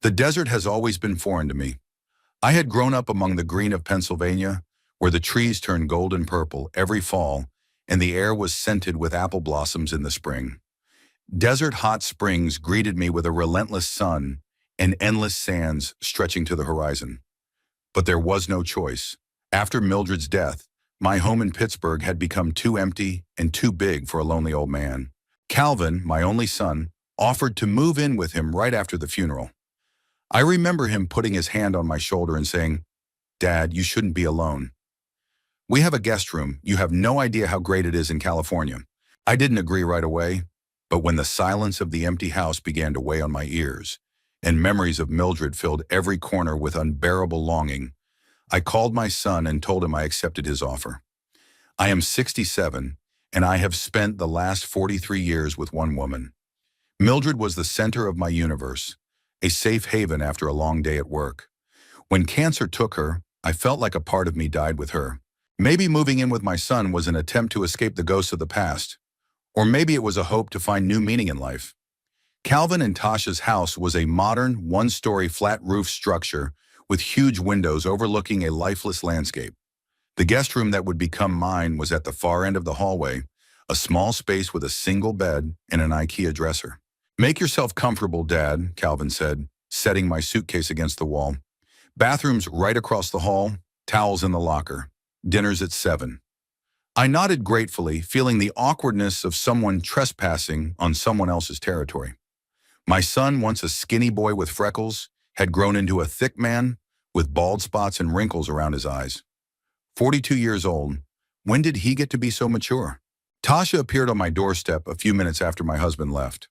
The desert has always been foreign to me. I had grown up among the green of Pennsylvania, where the trees turned golden purple every fall, and the air was scented with apple blossoms in the spring. Desert hot springs greeted me with a relentless sun and endless sands stretching to the horizon. But there was no choice. After Mildred's death, my home in Pittsburgh had become too empty and too big for a lonely old man. Calvin, my only son, offered to move in with him right after the funeral. I remember him putting his hand on my shoulder and saying, "Dad, you shouldn't be alone. We have a guest room. You have no idea how great it is in California." I didn't agree right away, but when the silence of the empty house began to weigh on my ears, and memories of Mildred filled every corner with unbearable longing, I called my son and told him I accepted his offer. I am 67, and I have spent the last 43 years with one woman. Mildred was the center of my universe, a safe haven after a long day at work. When cancer took her, I felt like a part of me died with her. Maybe moving in with my son was an attempt to escape the ghosts of the past, or maybe it was a hope to find new meaning in life. Calvin and Tasha's house was a modern, one-story flat-roof structure with huge windows overlooking a lifeless landscape. The guest room that would become mine was at the far end of the hallway, a small space with a single bed and an IKEA dresser. "Make yourself comfortable, Dad," Calvin said, setting my suitcase against the wall. "Bathrooms right across the hall, towels in the locker. Dinner's at 7. I nodded gratefully, feeling the awkwardness of someone trespassing on someone else's territory. My son, once a skinny boy with freckles, had grown into a thick man with bald spots and wrinkles around his eyes. 42 years old, when did he get to be so mature? Tasha appeared on my doorstep a few minutes after my husband left.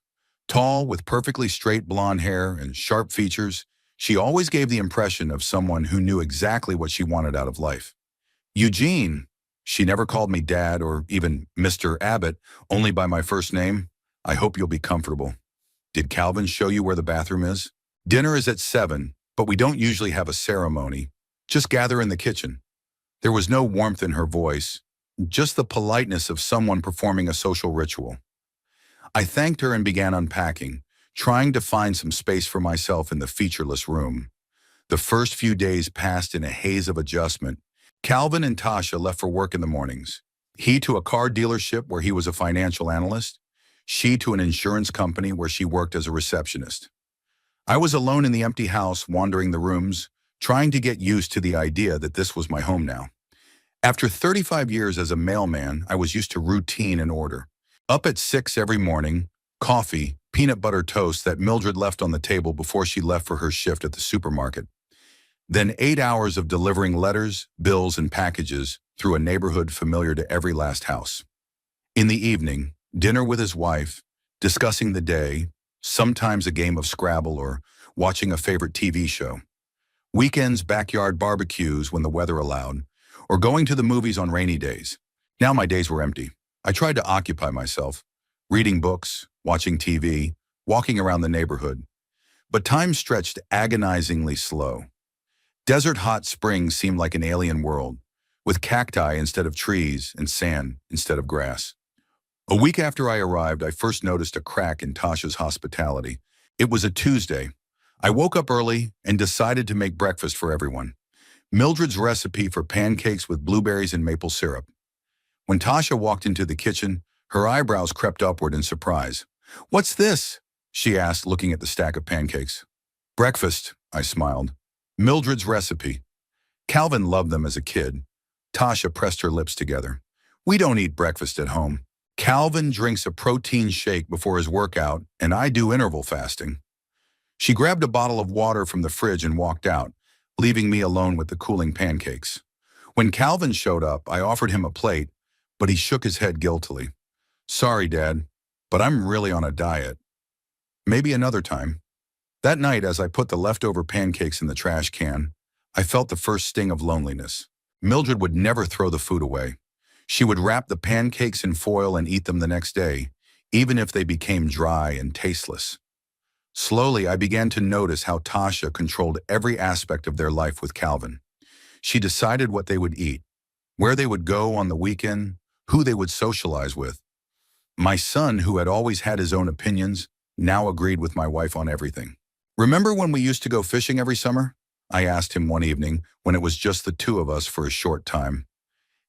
Tall, with perfectly straight blonde hair and sharp features, she always gave the impression of someone who knew exactly what she wanted out of life. "Eugene," she never called me Dad or even Mr. Abbott, only by my first name. "I hope you'll be comfortable. Did Calvin show you where the bathroom is? Dinner is at 7, but we don't usually have a ceremony. Just gather in the kitchen." There was no warmth in her voice, just the politeness of someone performing a social ritual. I thanked her and began unpacking, trying to find some space for myself in the featureless room. The first few days passed in a haze of adjustment. Calvin and Tasha left for work in the mornings. He to a car dealership where he was a financial analyst, she to an insurance company where she worked as a receptionist. I was alone in the empty house, wandering the rooms, trying to get used to the idea that this was my home now. After 35 years as a mailman, I was used to routine and order. Up at 6 every morning, coffee, peanut butter toast that Mildred left on the table before she left for her shift at the supermarket. Then 8 hours of delivering letters, bills, and packages through a neighborhood familiar to every last house. In the evening, dinner with his wife, discussing the day, sometimes a game of Scrabble or watching a favorite TV show. Weekends, backyard barbecues when the weather allowed, or going to the movies on rainy days. Now my days were empty. I tried to occupy myself, reading books, watching TV, walking around the neighborhood. But time stretched agonizingly slow. Desert hot springs seemed like an alien world, with cacti instead of trees and sand instead of grass. A week after I arrived, I first noticed a crack in Tasha's hospitality. It was a Tuesday. I woke up early and decided to make breakfast for everyone. Mildred's recipe for pancakes with blueberries and maple syrup. When Tasha walked into the kitchen, her eyebrows crept upward in surprise. "What's this?" she asked, looking at the stack of pancakes. "Breakfast," I smiled. "Mildred's recipe. Calvin loved them as a kid." Tasha pressed her lips together. "We don't eat breakfast at home. Calvin drinks a protein shake before his workout, and I do interval fasting." She grabbed a bottle of water from the fridge and walked out, leaving me alone with the cooling pancakes. When Calvin showed up, I offered him a plate, but he shook his head guiltily. "Sorry, Dad, but I'm really on a diet. Maybe another time." That night, as I put the leftover pancakes in the trash can, I felt the first sting of loneliness. Mildred would never throw the food away. She would wrap the pancakes in foil and eat them the next day, even if they became dry and tasteless. Slowly, I began to notice how Tasha controlled every aspect of their life with Calvin. She decided what they would eat, where they would go on the weekend, who they would socialize with. My son, who had always had his own opinions, now agreed with my wife on everything. Remember when we used to go fishing every summer? I asked him one evening when it was just the two of us for a short time.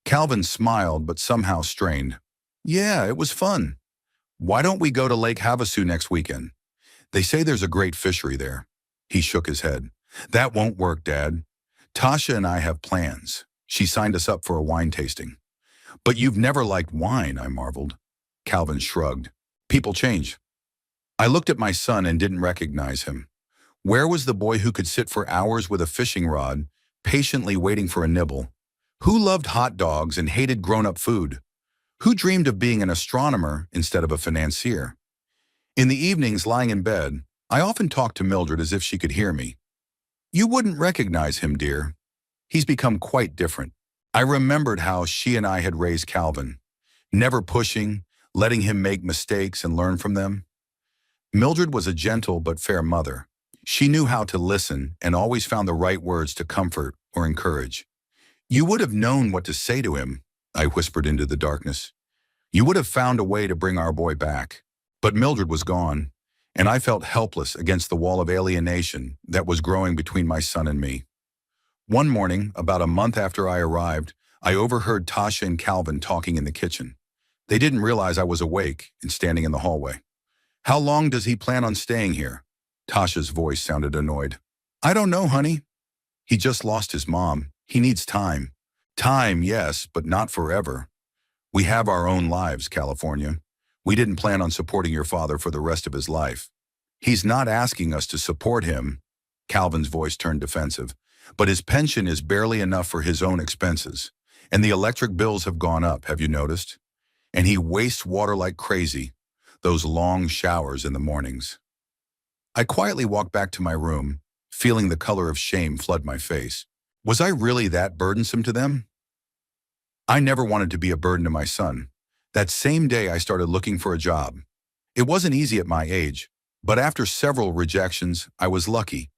Calvin smiled but somehow strained. Yeah, it was fun. Why don't we go to Lake Havasu next weekend? They say there's a great fishery there. He shook his head. That won't work, Dad. Tasha and I have plans. She signed us up for a wine tasting. But you've never liked wine, I marveled. Calvin shrugged. People change. I looked at my son and didn't recognize him. Where was the boy who could sit for hours with a fishing rod, patiently waiting for a nibble? Who loved hot dogs and hated grown-up food? Who dreamed of being an astronomer instead of a financier? In the evenings, lying in bed, I often talked to Mildred as if she could hear me. You wouldn't recognize him, dear. He's become quite different. I remembered how she and I had raised Calvin, never pushing, letting him make mistakes and learn from them. Mildred was a gentle but fair mother. She knew how to listen and always found the right words to comfort or encourage. You would have known what to say to him, I whispered into the darkness. You would have found a way to bring our boy back. But Mildred was gone, and I felt helpless against the wall of alienation that was growing between my son and me. One morning, about a month after I arrived, I overheard Tasha and Calvin talking in the kitchen. They didn't realize I was awake and standing in the hallway. How long does he plan on staying here? Tasha's voice sounded annoyed. I don't know, honey. He just lost his mom. He needs time. Time, yes, but not forever. We have our own lives, California. We didn't plan on supporting your father for the rest of his life. He's not asking us to support him. Calvin's voice turned defensive. But his pension is barely enough for his own expenses. And the electric bills have gone up, have you noticed? And he wastes water like crazy. Those long showers in the mornings. I quietly walked back to my room, feeling the color of shame flood my face. Was I really that burdensome to them? I never wanted to be a burden to my son. That same day I started looking for a job. It wasn't easy at my age, but after several rejections, I was lucky.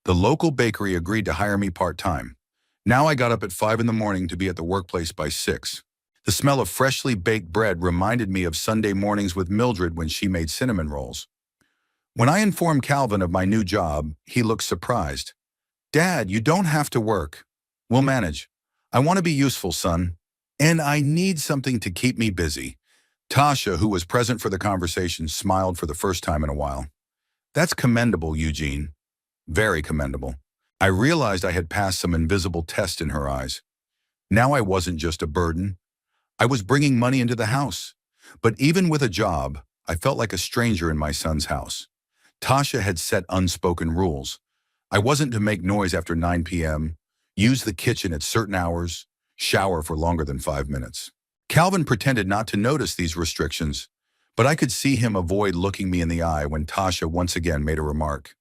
The local bakery agreed to hire me part-time. Now I got up at 5 in the morning to be at the workplace by 6. The smell of freshly baked bread reminded me of Sunday mornings with Mildred when she made cinnamon rolls. When I informed Calvin of my new job, he looked surprised. Dad, you don't have to work. We'll manage. I want to be useful, son. And I need something to keep me busy. Tasha, who was present for the conversation, smiled for the first time in a while. That's commendable, Eugene. Very commendable. I realized I had passed some invisible test in her eyes. Now I wasn't just a burden. I was bringing money into the house. But even with a job, I felt like a stranger in my son's house. Tasha had set unspoken rules. I wasn't to make noise after 9 p.m., use the kitchen at certain hours, shower for longer than 5 minutes. Calvin pretended not to notice these restrictions, but I could see him avoid looking me in the eye when Tasha once again made a remark.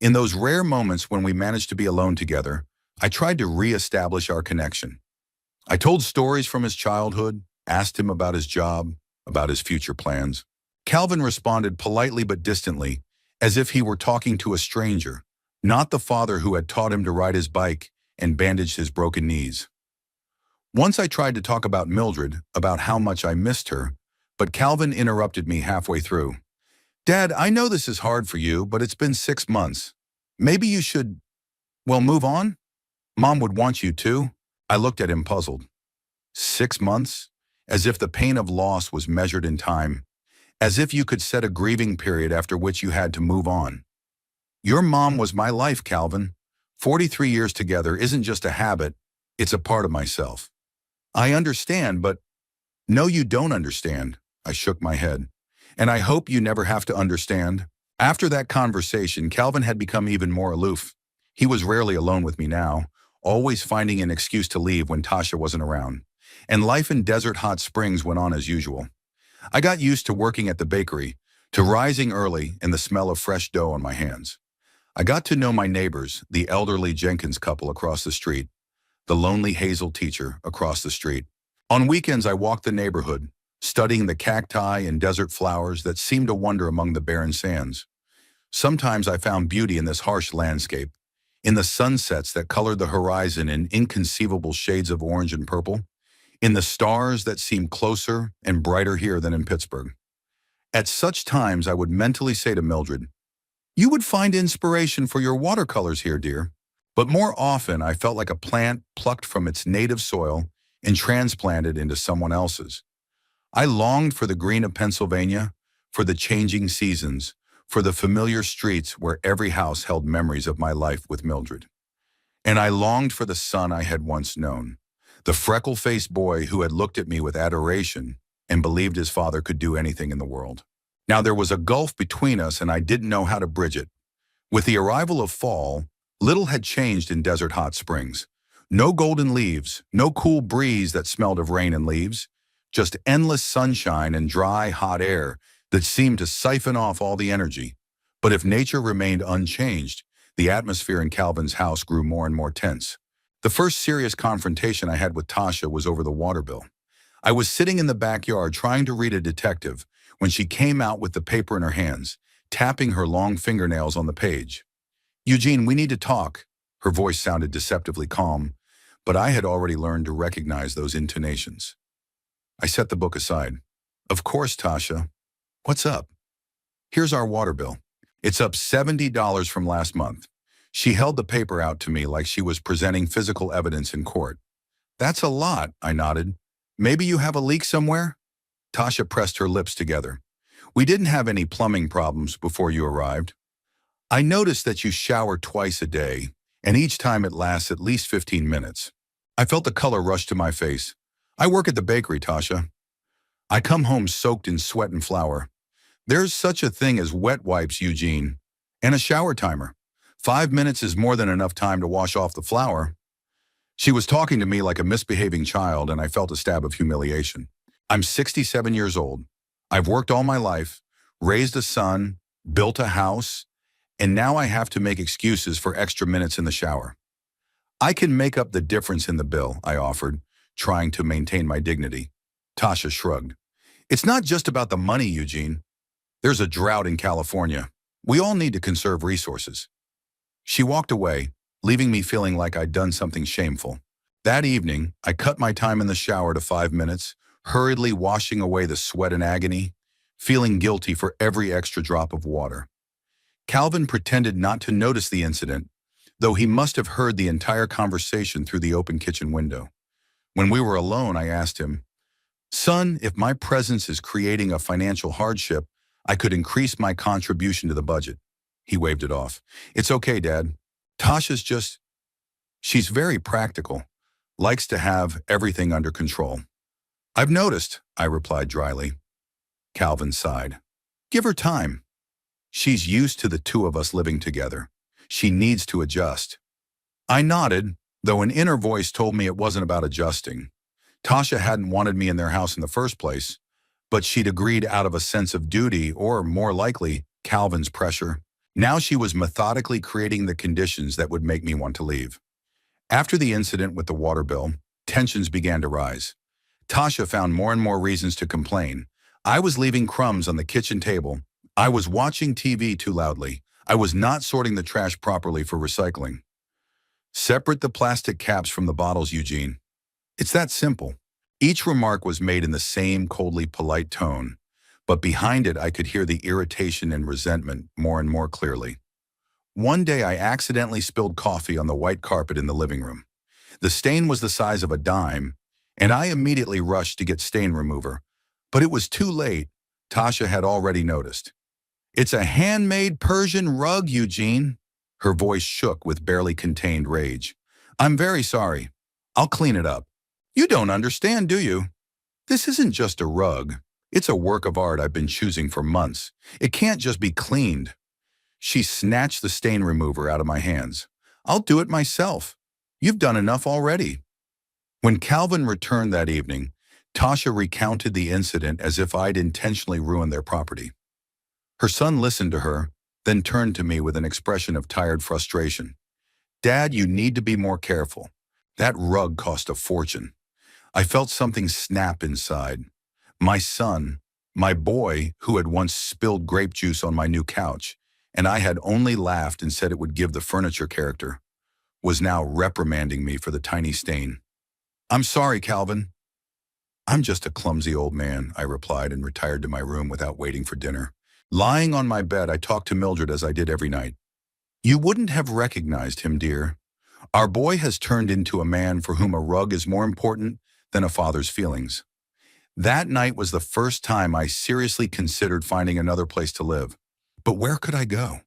In those rare moments when we managed to be alone together, I tried to re-establish our connection. I told stories from his childhood, asked him about his job, about his future plans. Calvin responded politely but distantly, as if he were talking to a stranger, not the father who had taught him to ride his bike and bandaged his broken knees. Once I tried to talk about Mildred, about how much I missed her, but Calvin interrupted me halfway through. Dad, I know this is hard for you, but it's been 6 months. Maybe you should, move on? Mom would want you to. I looked at him puzzled. 6 months? As if the pain of loss was measured in time. As if you could set a grieving period after which you had to move on. Your mom was my life, Calvin. 43 years together isn't just a habit, it's a part of myself. I understand, but no, you don't understand. I shook my head. And I hope you never have to understand. After that conversation, Calvin had become even more aloof. He was rarely alone with me now, always finding an excuse to leave when Tasha wasn't around. And life in Desert Hot Springs went on as usual. I got used to working at the bakery, to rising early and the smell of fresh dough on my hands. I got to know my neighbors, the elderly Jenkins couple across the street, the lonely Hazel teacher across the street. On weekends, I walked the neighborhood, studying the cacti and desert flowers that seemed to wander among the barren sands. Sometimes I found beauty in this harsh landscape, in the sunsets that colored the horizon in inconceivable shades of orange and purple, in the stars that seemed closer and brighter here than in Pittsburgh. At such times, I would mentally say to Mildred, You would find inspiration for your watercolors here, dear. But more often, I felt like a plant plucked from its native soil and transplanted into someone else's. I longed for the green of Pennsylvania, for the changing seasons, for the familiar streets where every house held memories of my life with Mildred. And I longed for the son I had once known, the freckle-faced boy who had looked at me with adoration and believed his father could do anything in the world. Now there was a gulf between us and I didn't know how to bridge it. With the arrival of fall, little had changed in Desert Hot Springs. No golden leaves, no cool breeze that smelled of rain and leaves, just endless sunshine and dry, hot air that seemed to siphon off all the energy. But if nature remained unchanged, the atmosphere in Calvin's house grew more and more tense. The first serious confrontation I had with Tasha was over the water bill. I was sitting in the backyard trying to read a detective when she came out with the paper in her hands, tapping her long fingernails on the page. "Eugene, we need to talk." Her voice sounded deceptively calm, but I had already learned to recognize those intonations. I set the book aside. "Of course, Tasha. What's up?" "Here's our water bill. It's up $70 from last month." She held the paper out to me like she was presenting physical evidence in court. "That's a lot," I nodded. "Maybe you have a leak somewhere?" Tasha pressed her lips together. "We didn't have any plumbing problems before you arrived. I noticed that you shower twice a day, and each time it lasts at least 15 minutes. I felt the color rush to my face. "I work at the bakery, Tasha. I come home soaked in sweat and flour. There's such a thing as wet wipes, Eugene, and a shower timer. 5 minutes is more than enough time to wash off the flour." She was talking to me like a misbehaving child, and I felt a stab of humiliation. I'm 67 years old. I've worked all my life, raised a son, built a house, and now I have to make excuses for extra minutes in the shower. "I can make up the difference in the bill," I offered, trying to maintain my dignity. Tasha shrugged. "It's not just about the money, Eugene. There's a drought in California. We all need to conserve resources." She walked away, leaving me feeling like I'd done something shameful. That evening, I cut my time in the shower to 5 minutes, hurriedly washing away the sweat and agony, feeling guilty for every extra drop of water. Calvin pretended not to notice the incident, though he must have heard the entire conversation through the open kitchen window. When we were alone, I asked him, "Son, if my presence is creating a financial hardship, I could increase my contribution to the budget." He waved it off. "It's okay, Dad. She's very practical, likes to have everything under control." "I've noticed," I replied dryly. Calvin sighed. "Give her time. She's used to the two of us living together. She needs to adjust." I nodded, though an inner voice told me it wasn't about adjusting. Tasha hadn't wanted me in their house in the first place, but she'd agreed out of a sense of duty or, more likely, Calvin's pressure. Now she was methodically creating the conditions that would make me want to leave. After the incident with the water bill, tensions began to rise. Tasha found more and more reasons to complain. I was leaving crumbs on the kitchen table. I was watching TV too loudly. I was not sorting the trash properly for recycling. "Separate the plastic caps from the bottles, Eugene." It's that simple. Each remark was made in the same coldly polite tone, but behind it I could hear the irritation and resentment more and more clearly. One day I accidentally spilled coffee on the white carpet in the living room. The stain was the size of a dime, and I immediately rushed to get stain remover. But it was too late. Tasha had already noticed. "It's a handmade Persian rug, Eugene." Her voice shook with barely contained rage. "I'm very sorry. I'll clean it up." "You don't understand, do you? This isn't just a rug. It's a work of art I've been choosing for months. It can't just be cleaned." She snatched the stain remover out of my hands. "I'll do it myself. You've done enough already." When Calvin returned that evening, Tasha recounted the incident as if I'd intentionally ruined their property. Her son listened to her, then turned to me with an expression of tired frustration. "Dad, you need to be more careful. That rug cost a fortune." I felt something snap inside. My son, my boy who had once spilled grape juice on my new couch, and I had only laughed and said it would give the furniture character, was now reprimanding me for the tiny stain. "I'm sorry, Calvin." "I'm just a clumsy old man," I replied and retired to my room without waiting for dinner. Lying on my bed, I talked to Mildred as I did every night. You wouldn't have recognized him, dear. Our boy has turned into a man for whom a rug is more important than a father's feelings. That night was the first time I seriously considered finding another place to live. But where could I go?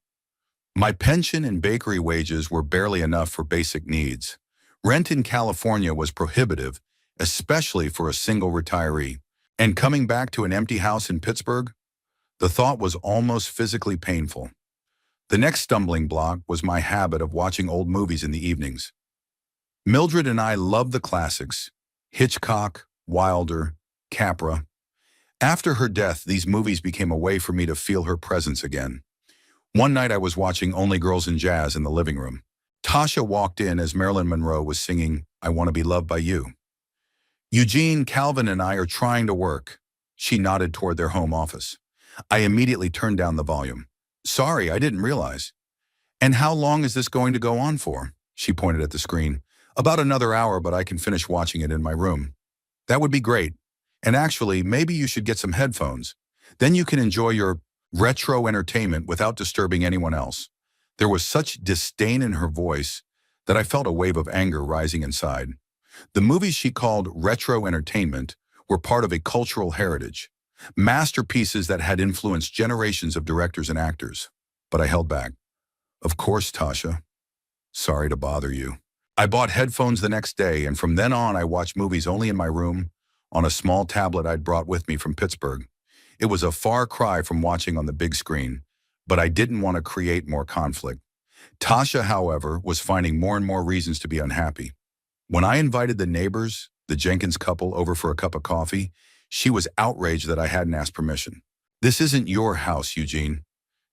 My pension and bakery wages were barely enough for basic needs. Rent in California was prohibitive, especially for a single retiree. And coming back to an empty house in Pittsburgh, the thought was almost physically painful. The next stumbling block was my habit of watching old movies in the evenings. Mildred and I loved the classics, Hitchcock, Wilder, Capra. After her death, these movies became a way for me to feel her presence again. One night I was watching Only Girls in Jazz in the living room. Tasha walked in as Marilyn Monroe was singing I Want to Be Loved by You. Eugene, Calvin, and I are trying to work. She nodded toward their home office. I immediately turned down the volume. Sorry, I didn't realize. And how long is this going to go on for? She pointed at the screen. About another hour, but I can finish watching it in my room. That would be great. And actually, maybe you should get some headphones. Then you can enjoy your retro entertainment without disturbing anyone else. There was such disdain in her voice that I felt a wave of anger rising inside. The movies she called retro entertainment were part of a cultural heritage, masterpieces that had influenced generations of directors and actors. But I held back. Of course, Tasha. Sorry to bother you. I bought headphones the next day, and from then on I watched movies only in my room, on a small tablet I'd brought with me from Pittsburgh. It was a far cry from watching on the big screen, but I didn't want to create more conflict. Tasha, however, was finding more and more reasons to be unhappy. When I invited the neighbors, the Jenkins couple, over for a cup of coffee, she was outraged that I hadn't asked permission. This isn't your house, Eugene.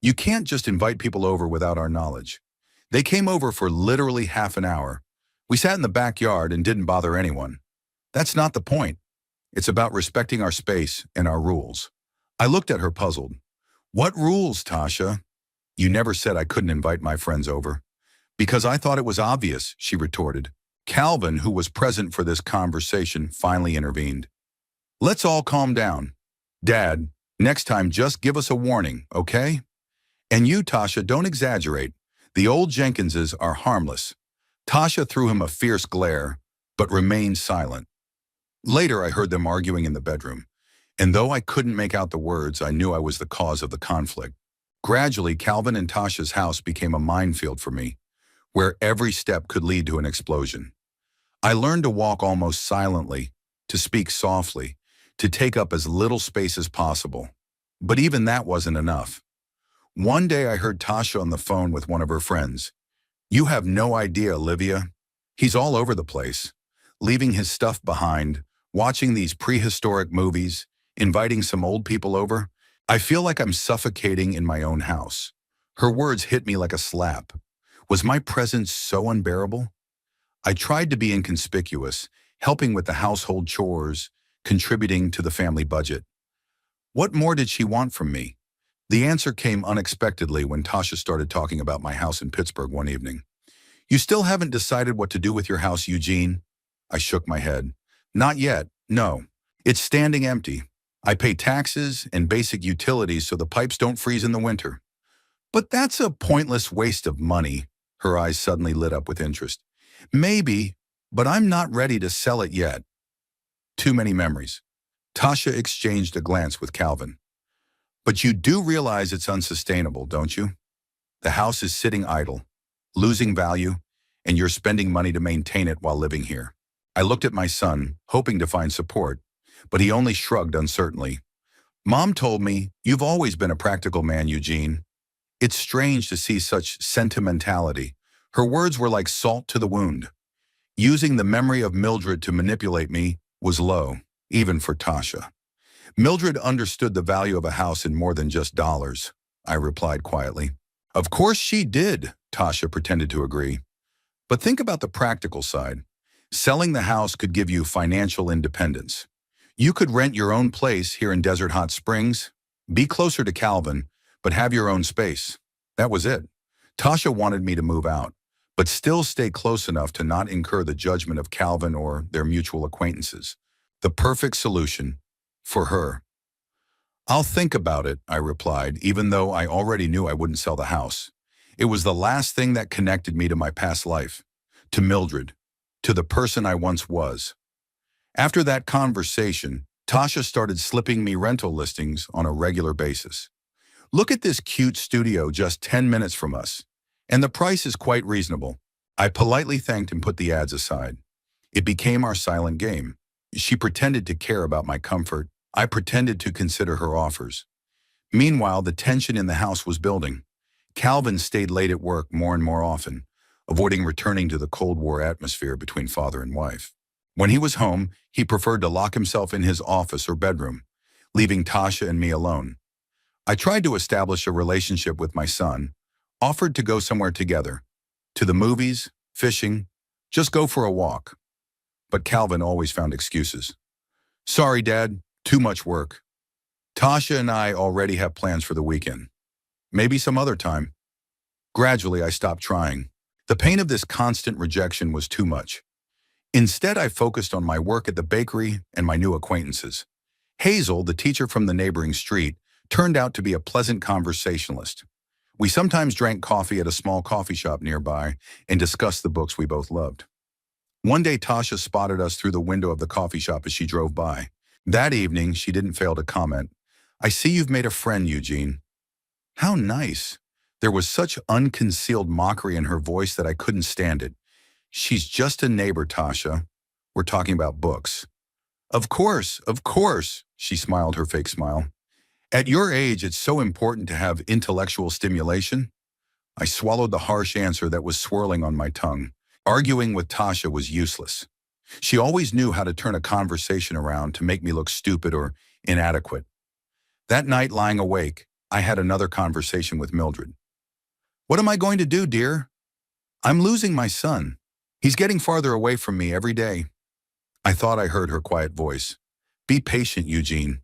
You can't just invite people over without our knowledge. They came over for literally half an hour. We sat in the backyard and didn't bother anyone. That's not the point. It's about respecting our space and our rules. I looked at her puzzled. What rules, Tasha? You never said I couldn't invite my friends over. Because I thought it was obvious, she retorted. Calvin, who was present for this conversation, finally intervened. Let's all calm down. Dad, next time just give us a warning, okay? And you, Tasha, don't exaggerate. The old Jenkinses are harmless. Tasha threw him a fierce glare, but remained silent. Later, I heard them arguing in the bedroom, and though I couldn't make out the words, I knew I was the cause of the conflict. Gradually, Calvin and Tasha's house became a minefield for me, where every step could lead to an explosion. I learned to walk almost silently, to speak softly, to take up as little space as possible. But even that wasn't enough. One day I heard Tasha on the phone with one of her friends. You have no idea, Olivia. He's all over the place, leaving his stuff behind, watching these prehistoric movies, inviting some old people over. I feel like I'm suffocating in my own house. Her words hit me like a slap. Was my presence so unbearable? I tried to be inconspicuous, helping with the household chores, contributing to the family budget. What more did she want from me? The answer came unexpectedly when Tasha started talking about my house in Pittsburgh one evening. You still haven't decided what to do with your house, Eugene? I shook my head. Not yet, no. It's standing empty. I pay taxes and basic utilities so the pipes don't freeze in the winter. But that's a pointless waste of money. Her eyes suddenly lit up with interest. Maybe, but I'm not ready to sell it yet. Too many memories. Tasha exchanged a glance with Calvin. But you do realize it's unsustainable, don't you? The house is sitting idle, losing value, and you're spending money to maintain it while living here. I looked at my son, hoping to find support, but he only shrugged uncertainly. Mom told me, you've always been a practical man, Eugene. It's strange to see such sentimentality. Her words were like salt to the wound. Using the memory of Mildred to manipulate me was low, even for Tasha. Mildred understood the value of a house in more than just dollars, I replied quietly. Of course she did, Tasha pretended to agree. But think about the practical side. Selling the house could give you financial independence. You could rent your own place here in Desert Hot Springs, be closer to Calvin, but have your own space. That was it. Tasha wanted me to move out, but still stay close enough to not incur the judgment of Calvin or their mutual acquaintances. The perfect solution for her. I'll think about it, I replied, even though I already knew I wouldn't sell the house. It was the last thing that connected me to my past life, to Mildred, to the person I once was. After that conversation, Tasha started slipping me rental listings on a regular basis. Look at this cute studio just 10 minutes from us. And the price is quite reasonable. I politely thanked and put the ads aside. It became our silent game. She pretended to care about my comfort. I pretended to consider her offers. Meanwhile, the tension in the house was building. Calvin stayed late at work more and more often, avoiding returning to the Cold War atmosphere between father and wife. When he was home, he preferred to lock himself in his office or bedroom, leaving Tasha and me alone. I tried to establish a relationship with my son, offered to go somewhere together, to the movies, fishing, just go for a walk. But Calvin always found excuses. Sorry, Dad, too much work. Tasha and I already have plans for the weekend. Maybe some other time. Gradually, I stopped trying. The pain of this constant rejection was too much. Instead, I focused on my work at the bakery and my new acquaintances. Hazel, the teacher from the neighboring street, turned out to be a pleasant conversationalist. We sometimes drank coffee at a small coffee shop nearby and discussed the books we both loved. One day, Tasha spotted us through the window of the coffee shop as she drove by. That evening, she didn't fail to comment, I see you've made a friend, Eugene. How nice. There was such unconcealed mockery in her voice that I couldn't stand it. She's just a neighbor, Tasha. We're talking about books. Of course, she smiled her fake smile. At your age, it's so important to have intellectual stimulation. I swallowed the harsh answer that was swirling on my tongue. Arguing with Tasha was useless. She always knew how to turn a conversation around to make me look stupid or inadequate. That night, lying awake, I had another conversation with Mildred. What am I going to do, dear? I'm losing my son. He's getting farther away from me every day. I thought I heard her quiet voice. Be patient, Eugene.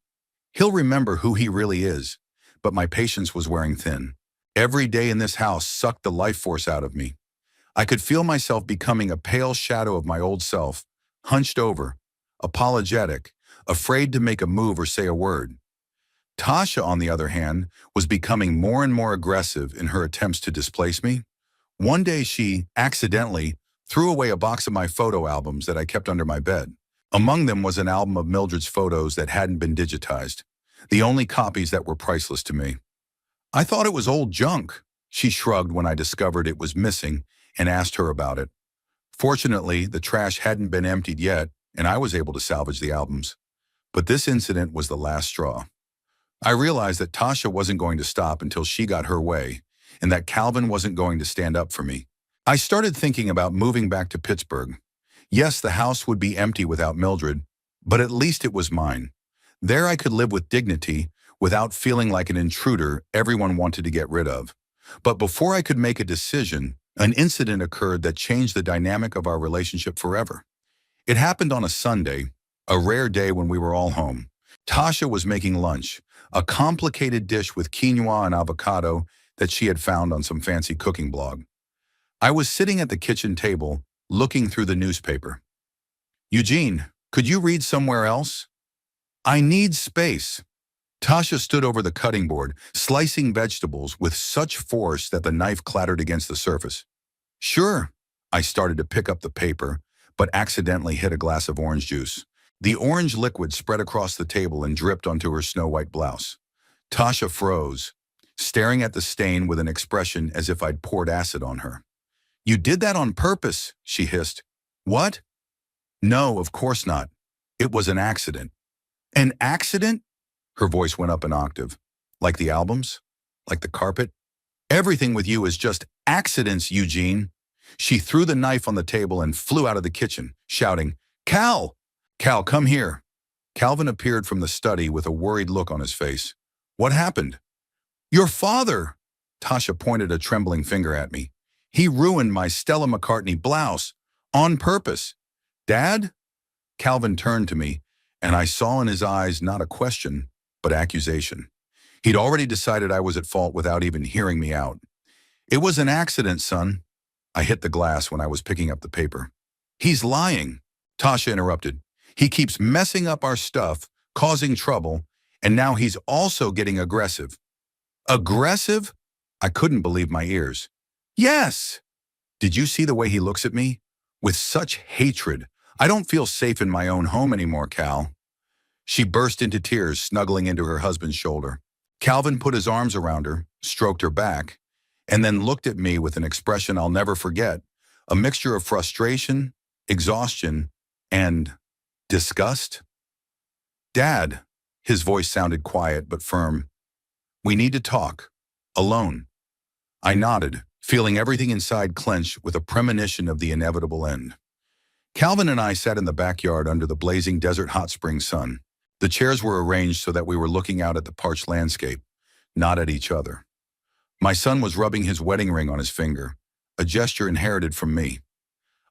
He'll remember who he really is. But my patience was wearing thin. Every day in this house sucked the life force out of me. I could feel myself becoming a pale shadow of my old self, hunched over, apologetic, afraid to make a move or say a word. Tasha, on the other hand, was becoming more and more aggressive in her attempts to displace me. One day she, accidentally, threw away a box of my photo albums that I kept under my bed. Among them was an album of Mildred's photos that hadn't been digitized, the only copies that were priceless to me. I thought it was old junk. She shrugged when I discovered it was missing and asked her about it. Fortunately, the trash hadn't been emptied yet, and I was able to salvage the albums. But this incident was the last straw. I realized that Tasha wasn't going to stop until she got her way, and that Calvin wasn't going to stand up for me. I started thinking about moving back to Pittsburgh. Yes, the house would be empty without Mildred, but at least it was mine. There I could live with dignity without feeling like an intruder everyone wanted to get rid of. But before I could make a decision, an incident occurred that changed the dynamic of our relationship forever. It happened on a Sunday, a rare day when we were all home. Tasha was making lunch, a complicated dish with quinoa and avocado that she had found on some fancy cooking blog. I was sitting at the kitchen table, looking through the newspaper. Eugene, could you read somewhere else? I need space. Tasha stood over the cutting board, slicing vegetables with such force that the knife clattered against the surface. Sure. I started to pick up the paper, but accidentally hit a glass of orange juice. The orange liquid spread across the table and dripped onto her snow-white blouse. Tasha froze, staring at the stain with an expression as if I'd poured acid on her. You did that on purpose, she hissed. What? No, of course not. It was an accident. An accident? Her voice went up an octave. Like the albums? Like the carpet? Everything with you is just accidents, Eugene. She threw the knife on the table and flew out of the kitchen, shouting, Cal! Cal, come here. Calvin appeared from the study with a worried look on his face. What happened? Your father! Tasha pointed a trembling finger at me. He ruined my Stella McCartney blouse. On purpose. Dad? Calvin turned to me, and I saw in his eyes not a question, but accusation. He'd already decided I was at fault without even hearing me out. It was an accident, son. I hit the glass when I was picking up the paper. He's lying. Tasha interrupted. He keeps messing up our stuff, causing trouble, And now he's also getting aggressive. Aggressive? I couldn't believe my ears. Yes! Did you see the way he looks at me? With such hatred. I don't feel safe in my own home anymore, Cal. She burst into tears, snuggling into her husband's shoulder. Calvin put his arms around her, stroked her back, and then looked at me with an expression I'll never forget, a mixture of frustration, exhaustion, and disgust. Dad, his voice sounded quiet but firm. We need to talk. Alone. I nodded, feeling everything inside clench with a premonition of the inevitable end. Calvin and I sat in the backyard under the blazing desert hot spring sun. The chairs were arranged so that we were looking out at the parched landscape, not at each other. My son was rubbing his wedding ring on his finger, a gesture inherited from me.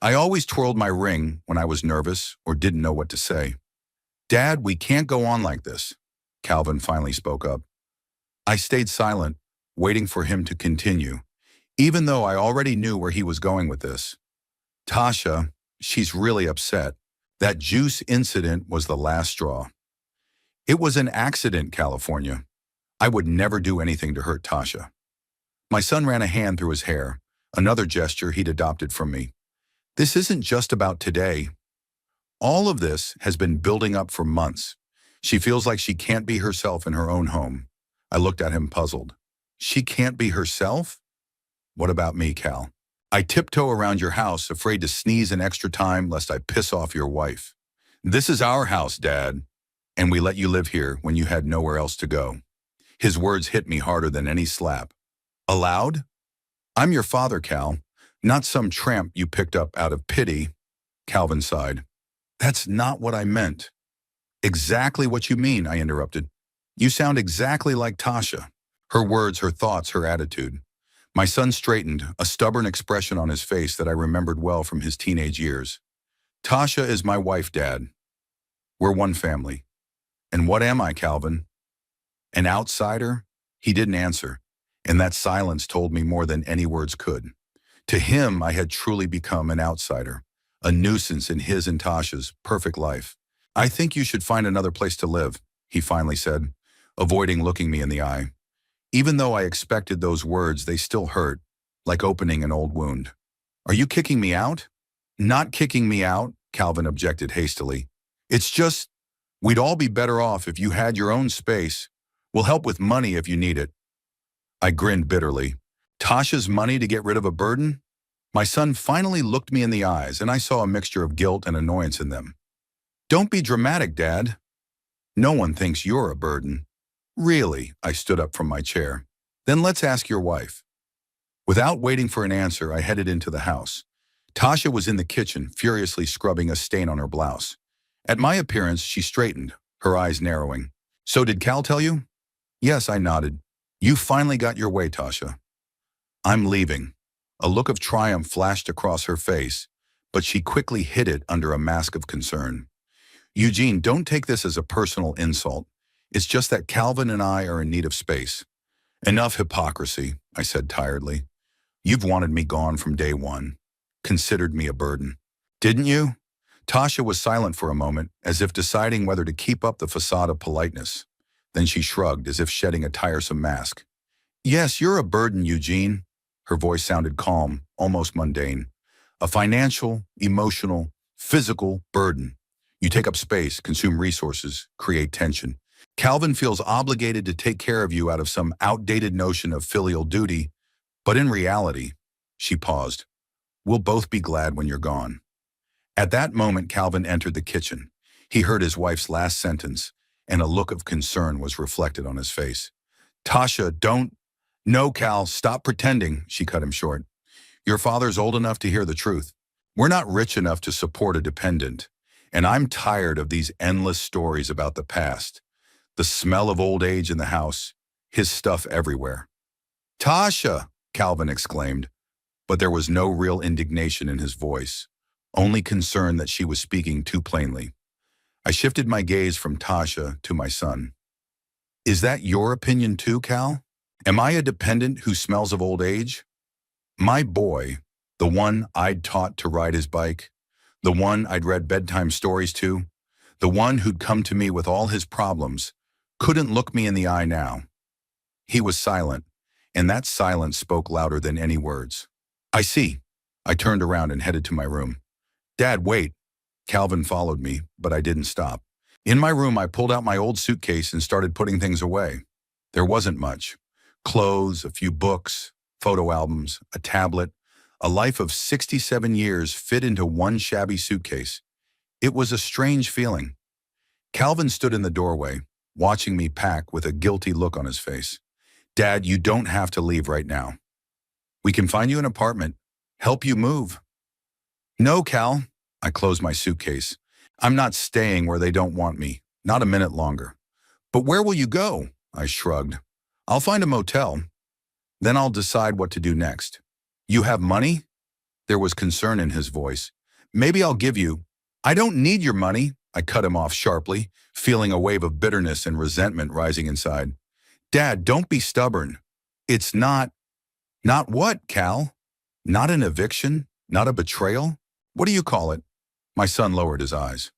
I always twirled my ring when I was nervous or didn't know what to say. Dad, we can't go on like this, Calvin finally spoke up. I stayed silent, waiting for him to continue, even though I already knew where he was going with this. Tasha, she's really upset. That juice incident was the last straw. It was an accident, California. I would never do anything to hurt Tasha. My son ran a hand through his hair, another gesture he'd adopted from me. This isn't just about today. All of this has been building up for months. She feels like she can't be herself in her own home. I looked at him puzzled. She can't be herself? What about me, Cal? I tiptoe around your house, afraid to sneeze an extra time lest I piss off your wife. This is our house, Dad, and we let you live here when you had nowhere else to go. His words hit me harder than any slap. Allowed? I'm your father, Cal, not some tramp you picked up out of pity. Calvin sighed. That's not what I meant. Exactly what you mean, I interrupted. You sound exactly like Tasha. Her words, her thoughts, her attitude. My son straightened, a stubborn expression on his face that I remembered well from his teenage years. Tasha is my wife, Dad. We're one family. And what am I, Calvin? An outsider? He didn't answer, and that silence told me more than any words could. To him, I had truly become an outsider, a nuisance in his and Tasha's perfect life. I think you should find another place to live, he finally said, avoiding looking me in the eye. Even though I expected those words, they still hurt, like opening an old wound. Are you kicking me out? Not kicking me out, Calvin objected hastily. It's just, we'd all be better off if you had your own space. We'll help with money if you need it. I grinned bitterly. Tasha's money to get rid of a burden? My son finally looked me in the eyes, and I saw a mixture of guilt and annoyance in them. Don't be dramatic, Dad. No one thinks you're a burden. Really, I stood up from my chair. Then let's ask your wife. Without waiting for an answer, I headed into the house. Tasha was in the kitchen, furiously scrubbing a stain on her blouse. At my appearance, she straightened, her eyes narrowing. So did Cal tell you? Yes, I nodded. You finally got your way, Tasha. I'm leaving. A look of triumph flashed across her face, but she quickly hid it under a mask of concern. Eugene, don't take this as a personal insult. It's just that Calvin and I are in need of space. Enough hypocrisy, I said tiredly. You've wanted me gone from day one. Considered me a burden. Didn't you? Tasha was silent for a moment, as if deciding whether to keep up the facade of politeness. Then she shrugged, as if shedding a tiresome mask. Yes, you're a burden, Eugene. Her voice sounded calm, almost mundane. A financial, emotional, physical burden. You take up space, consume resources, create tension. Calvin feels obligated to take care of you out of some outdated notion of filial duty, but in reality, she paused, we'll both be glad when you're gone. At that moment, Calvin entered the kitchen. He heard his wife's last sentence, and a look of concern was reflected on his face. Tasha, don't... No, Cal, stop pretending, she cut him short. Your father's old enough to hear the truth. We're not rich enough to support a dependent, and I'm tired of these endless stories about the past. The smell of old age in the house, his stuff everywhere. Tasha, Calvin exclaimed, but there was no real indignation in his voice, only concern that she was speaking too plainly. I shifted my gaze from Tasha to my son. Is that your opinion too, Cal? Am I a dependent who smells of old age? My boy, the one I'd taught to ride his bike, the one I'd read bedtime stories to, the one who'd come to me with all his problems, couldn't look me in the eye now. He was silent, and that silence spoke louder than any words. I see. I turned around and headed to my room. Dad, wait. Calvin followed me, but I didn't stop. In my room, I pulled out my old suitcase and started putting things away. There wasn't much. Clothes, a few books, photo albums, a tablet, a life of 67 years fit into one shabby suitcase. It was a strange feeling. Calvin stood in the doorway, watching me pack with a guilty look on his face. Dad, you don't have to leave right now. We can find you an apartment, help you move. No, Cal. I closed my suitcase. I'm not staying where they don't want me, not a minute longer. But where will you go? I shrugged. I'll find a motel. Then I'll decide what to do next. You have money? There was concern in his voice. Maybe I'll give you. I don't need your money. I cut him off sharply, feeling a wave of bitterness and resentment rising inside. Dad, don't be stubborn. It's not. Not what, Cal? Not an eviction? Not a betrayal? What do you call it? My son lowered his eyes.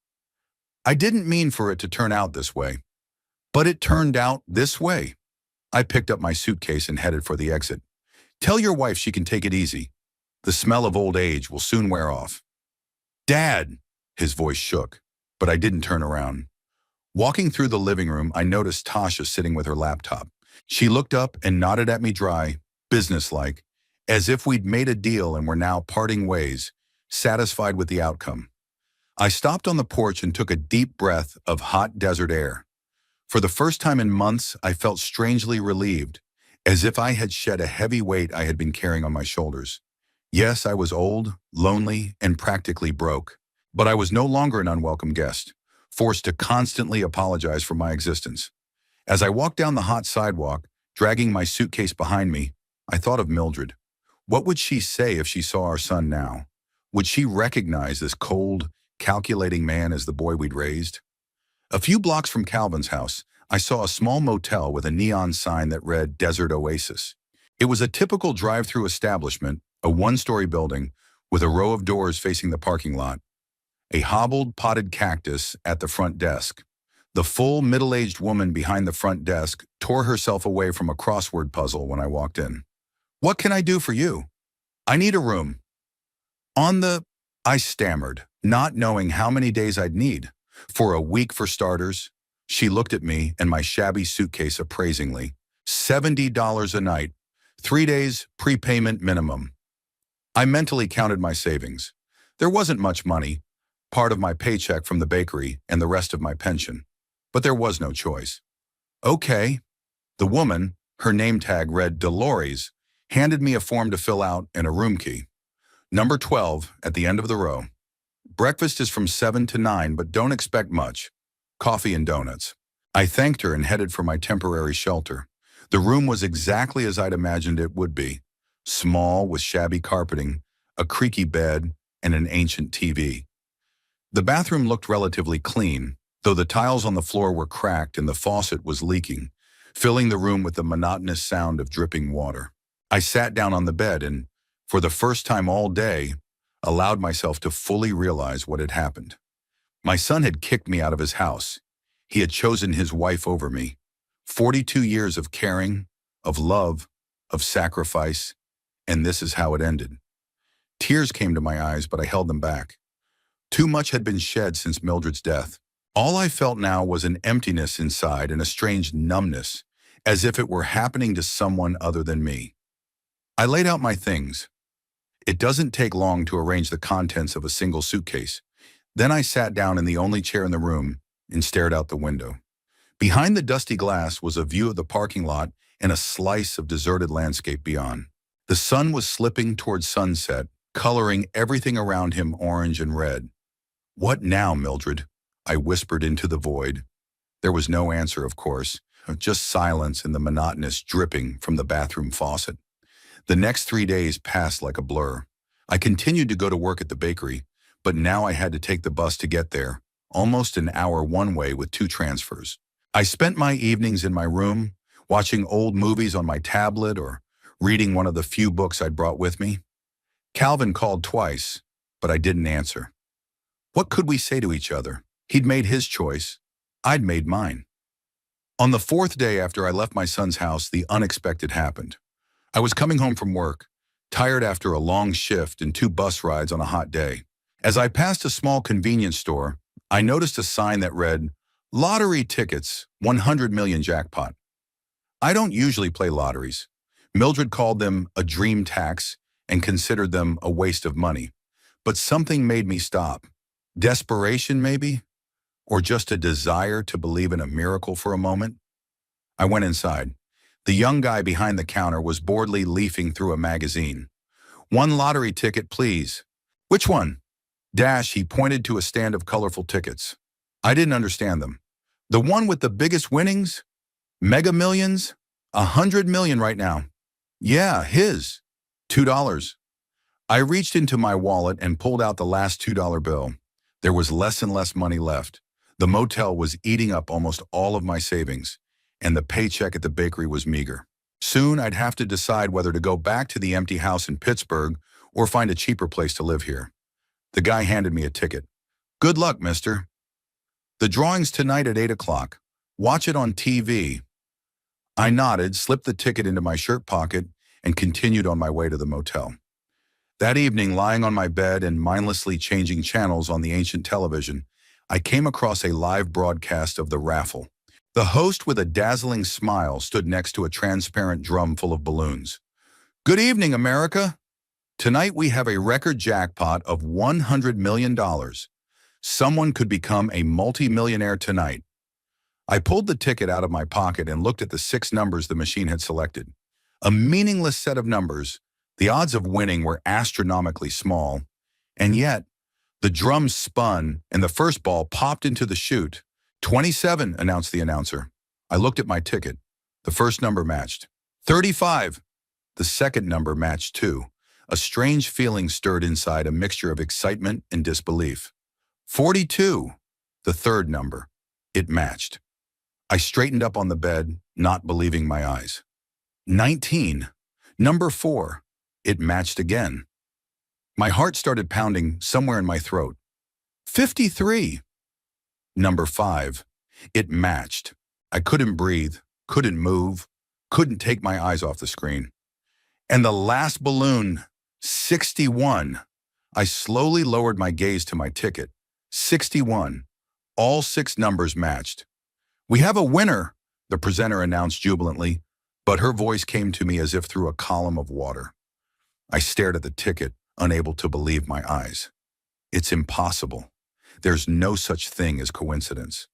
I didn't mean for it to turn out this way. But it turned out this way. I picked up my suitcase and headed for the exit. Tell your wife she can take it easy. The smell of old age will soon wear off. Dad! His voice shook, but I didn't turn around. Walking through the living room, I noticed Tasha sitting with her laptop. She looked up and nodded at me dry, businesslike, as if we'd made a deal and were now parting ways, satisfied with the outcome. I stopped on the porch and took a deep breath of hot desert air. For the first time in months, I felt strangely relieved, as if I had shed a heavy weight I had been carrying on my shoulders. Yes, I was old, lonely, and practically broke, but I was no longer an unwelcome guest, forced to constantly apologize for my existence. As I walked down the hot sidewalk, dragging my suitcase behind me, I thought of Mildred. What would she say if she saw our son now? Would she recognize this cold, calculating man as the boy we'd raised? A few blocks from Calvin's house, I saw a small motel with a neon sign that read Desert Oasis. It was a typical drive-through establishment, a one-story building with a row of doors facing the parking lot, a hobbled potted cactus at the front desk. The full middle-aged woman behind the front desk tore herself away from a crossword puzzle when I walked in. What can I do for you? I need a room. I stammered, not knowing how many days I'd need. For a week for starters. She looked at me and my shabby suitcase appraisingly. $70 a night. 3 days, prepayment minimum. I mentally counted my savings. There wasn't much money, part of my paycheck from the bakery and the rest of my pension. But there was no choice. Okay. The woman, her name tag read Dolores, handed me a form to fill out and a room key. Number 12 at the end of the row. Breakfast is from 7 to 9, but don't expect much. Coffee and donuts. I thanked her and headed for my temporary shelter. The room was exactly as I'd imagined it would be. Small, with shabby carpeting, a creaky bed, and an ancient TV. The bathroom looked relatively clean, though the tiles on the floor were cracked and the faucet was leaking, filling the room with the monotonous sound of dripping water. I sat down on the bed and, for the first time all day, allowed myself to fully realize what had happened. My son had kicked me out of his house. He had chosen his wife over me. 42 years of caring, of love, of sacrifice, and this is how it ended. Tears came to my eyes, but I held them back. Too much had been shed since Mildred's death. All I felt now was an emptiness inside and a strange numbness, as if it were happening to someone other than me. I laid out my things. It doesn't take long to arrange the contents of a single suitcase. Then I sat down in the only chair in the room and stared out the window. Behind the dusty glass was a view of the parking lot and a slice of deserted landscape beyond. The sun was slipping towards sunset, coloring everything around him orange and red. What now, Mildred? I whispered into the void. There was no answer, of course, just silence and the monotonous dripping from the bathroom faucet. The next 3 days passed like a blur. I continued to go to work at the bakery, but now I had to take the bus to get there, almost an hour one way with 2 transfers. I spent my evenings in my room, watching old movies on my tablet or reading one of the few books I'd brought with me. Calvin called twice, but I didn't answer. What could we say to each other? He'd made his choice. I'd made mine. On the fourth day after I left my son's house, the unexpected happened. I was coming home from work, tired after a long shift and 2 bus rides on a hot day. As I passed a small convenience store, I noticed a sign that read, "Lottery tickets, 100 million jackpot." I don't usually play lotteries. Mildred called them a dream tax and considered them a waste of money. But something made me stop. Desperation, maybe? Or just a desire to believe in a miracle for a moment? I went inside. The young guy behind the counter was boredly leafing through a magazine. "One lottery ticket, please." "Which one?" He pointed to a stand of colorful tickets. I didn't understand them. "The one with the biggest winnings? Mega Millions? 100 million right now." "Yeah, his." $2. I reached into my wallet and pulled out the last $2 bill. There was less and less money left. The motel was eating up almost all of my savings, and the paycheck at the bakery was meager. Soon I'd have to decide whether to go back to the empty house in Pittsburgh or find a cheaper place to live here. The guy handed me a ticket. "Good luck, mister." "The drawing's tonight at 8 o'clock. Watch it on TV." I nodded, slipped the ticket into my shirt pocket, and continued on my way to the motel. That evening, lying on my bed and mindlessly changing channels on the ancient television, I came across a live broadcast of the raffle. The host, with a dazzling smile, stood next to a transparent drum full of balloons. "Good evening, America. Tonight we have a record jackpot of $100 million. Someone could become a multi-millionaire tonight." I pulled the ticket out of my pocket and looked at the 6 numbers the machine had selected. A meaningless set of numbers. The odds of winning were astronomically small, and yet the drum spun and the first ball popped into the chute. 27, announced the announcer. I looked at my ticket. The first number matched. 35. The second number matched too. A strange feeling stirred inside, a mixture of excitement and disbelief. 42. The third number. It matched. I straightened up on the bed, not believing my eyes. 19. Number 4. It matched again. My heart started pounding somewhere in my throat. 53. Number 5. It matched. I couldn't breathe, couldn't move, couldn't take my eyes off the screen. And the last balloon, 61. I slowly lowered my gaze to my ticket. 61. All 6 numbers matched. "We have a winner," the presenter announced jubilantly, but her voice came to me as if through a column of water. I stared at the ticket, unable to believe my eyes. It's impossible. There's no such thing as coincidence.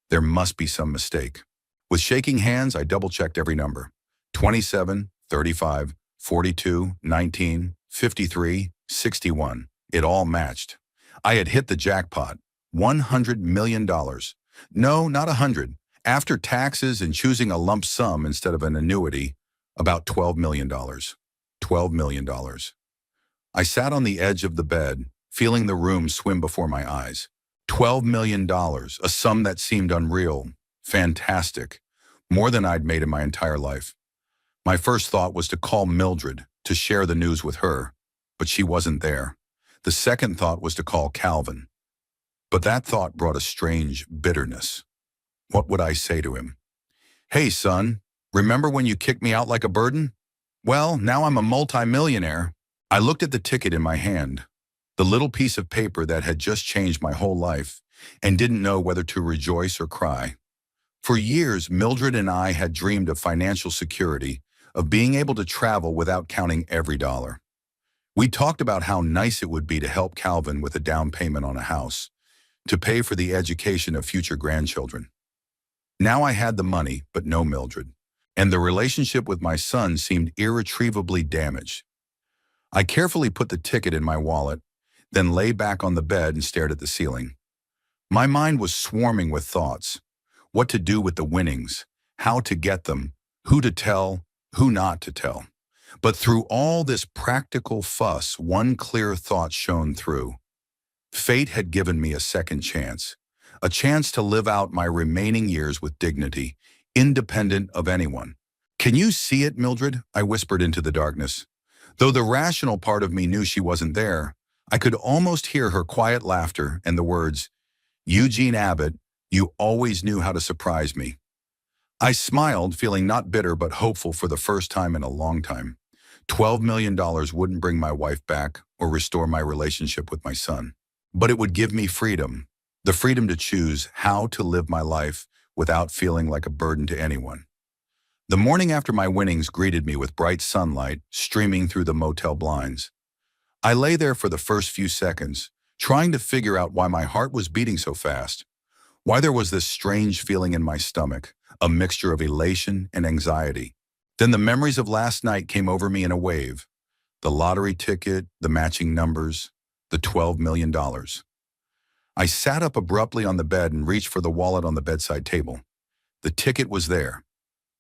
There must be some mistake. With shaking hands, I double-checked every number. 27, 35, 42, 19, 53, 61. It all matched. I had hit the jackpot. $100 million. No, not 100. After taxes and choosing a lump sum instead of an annuity, about $12 million. $12 million. I sat on the edge of the bed, feeling the room swim before my eyes. $12 million, a sum that seemed unreal, fantastic, more than I'd made in my entire life. My first thought was to call Mildred, to share the news with her, but she wasn't there. The second thought was to call Calvin. But that thought brought a strange bitterness. What would I say to him? "Hey, son, remember when you kicked me out like a burden? Well, now I'm a multi-millionaire." I looked at the ticket in my hand, the little piece of paper that had just changed my whole life, and didn't know whether to rejoice or cry. For years, Mildred and I had dreamed of financial security, of being able to travel without counting every dollar. We talked about how nice it would be to help Calvin with a down payment on a house, to pay for the education of future grandchildren. Now I had the money, but no Mildred, and the relationship with my son seemed irretrievably damaged. I carefully put the ticket in my wallet, then lay back on the bed and stared at the ceiling. My mind was swarming with thoughts. What to do with the winnings, how to get them, who to tell, who not to tell. But through all this practical fuss, one clear thought shone through. Fate had given me a second chance, a chance to live out my remaining years with dignity, independent of anyone. "Can you see it, Mildred?" I whispered into the darkness. Though the rational part of me knew she wasn't there, I could almost hear her quiet laughter and the words, "Eugene Abbott, you always knew how to surprise me." I smiled, feeling not bitter but hopeful for the first time in a long time. $12 million wouldn't bring my wife back or restore my relationship with my son. But it would give me freedom, the freedom to choose how to live my life without feeling like a burden to anyone. The morning after my winnings greeted me with bright sunlight streaming through the motel blinds. I lay there for the first few seconds, trying to figure out why my heart was beating so fast, why there was this strange feeling in my stomach, a mixture of elation and anxiety. Then the memories of last night came over me in a wave. The lottery ticket, the matching numbers, the $12 million. I sat up abruptly on the bed and reached for the wallet on the bedside table. The ticket was there.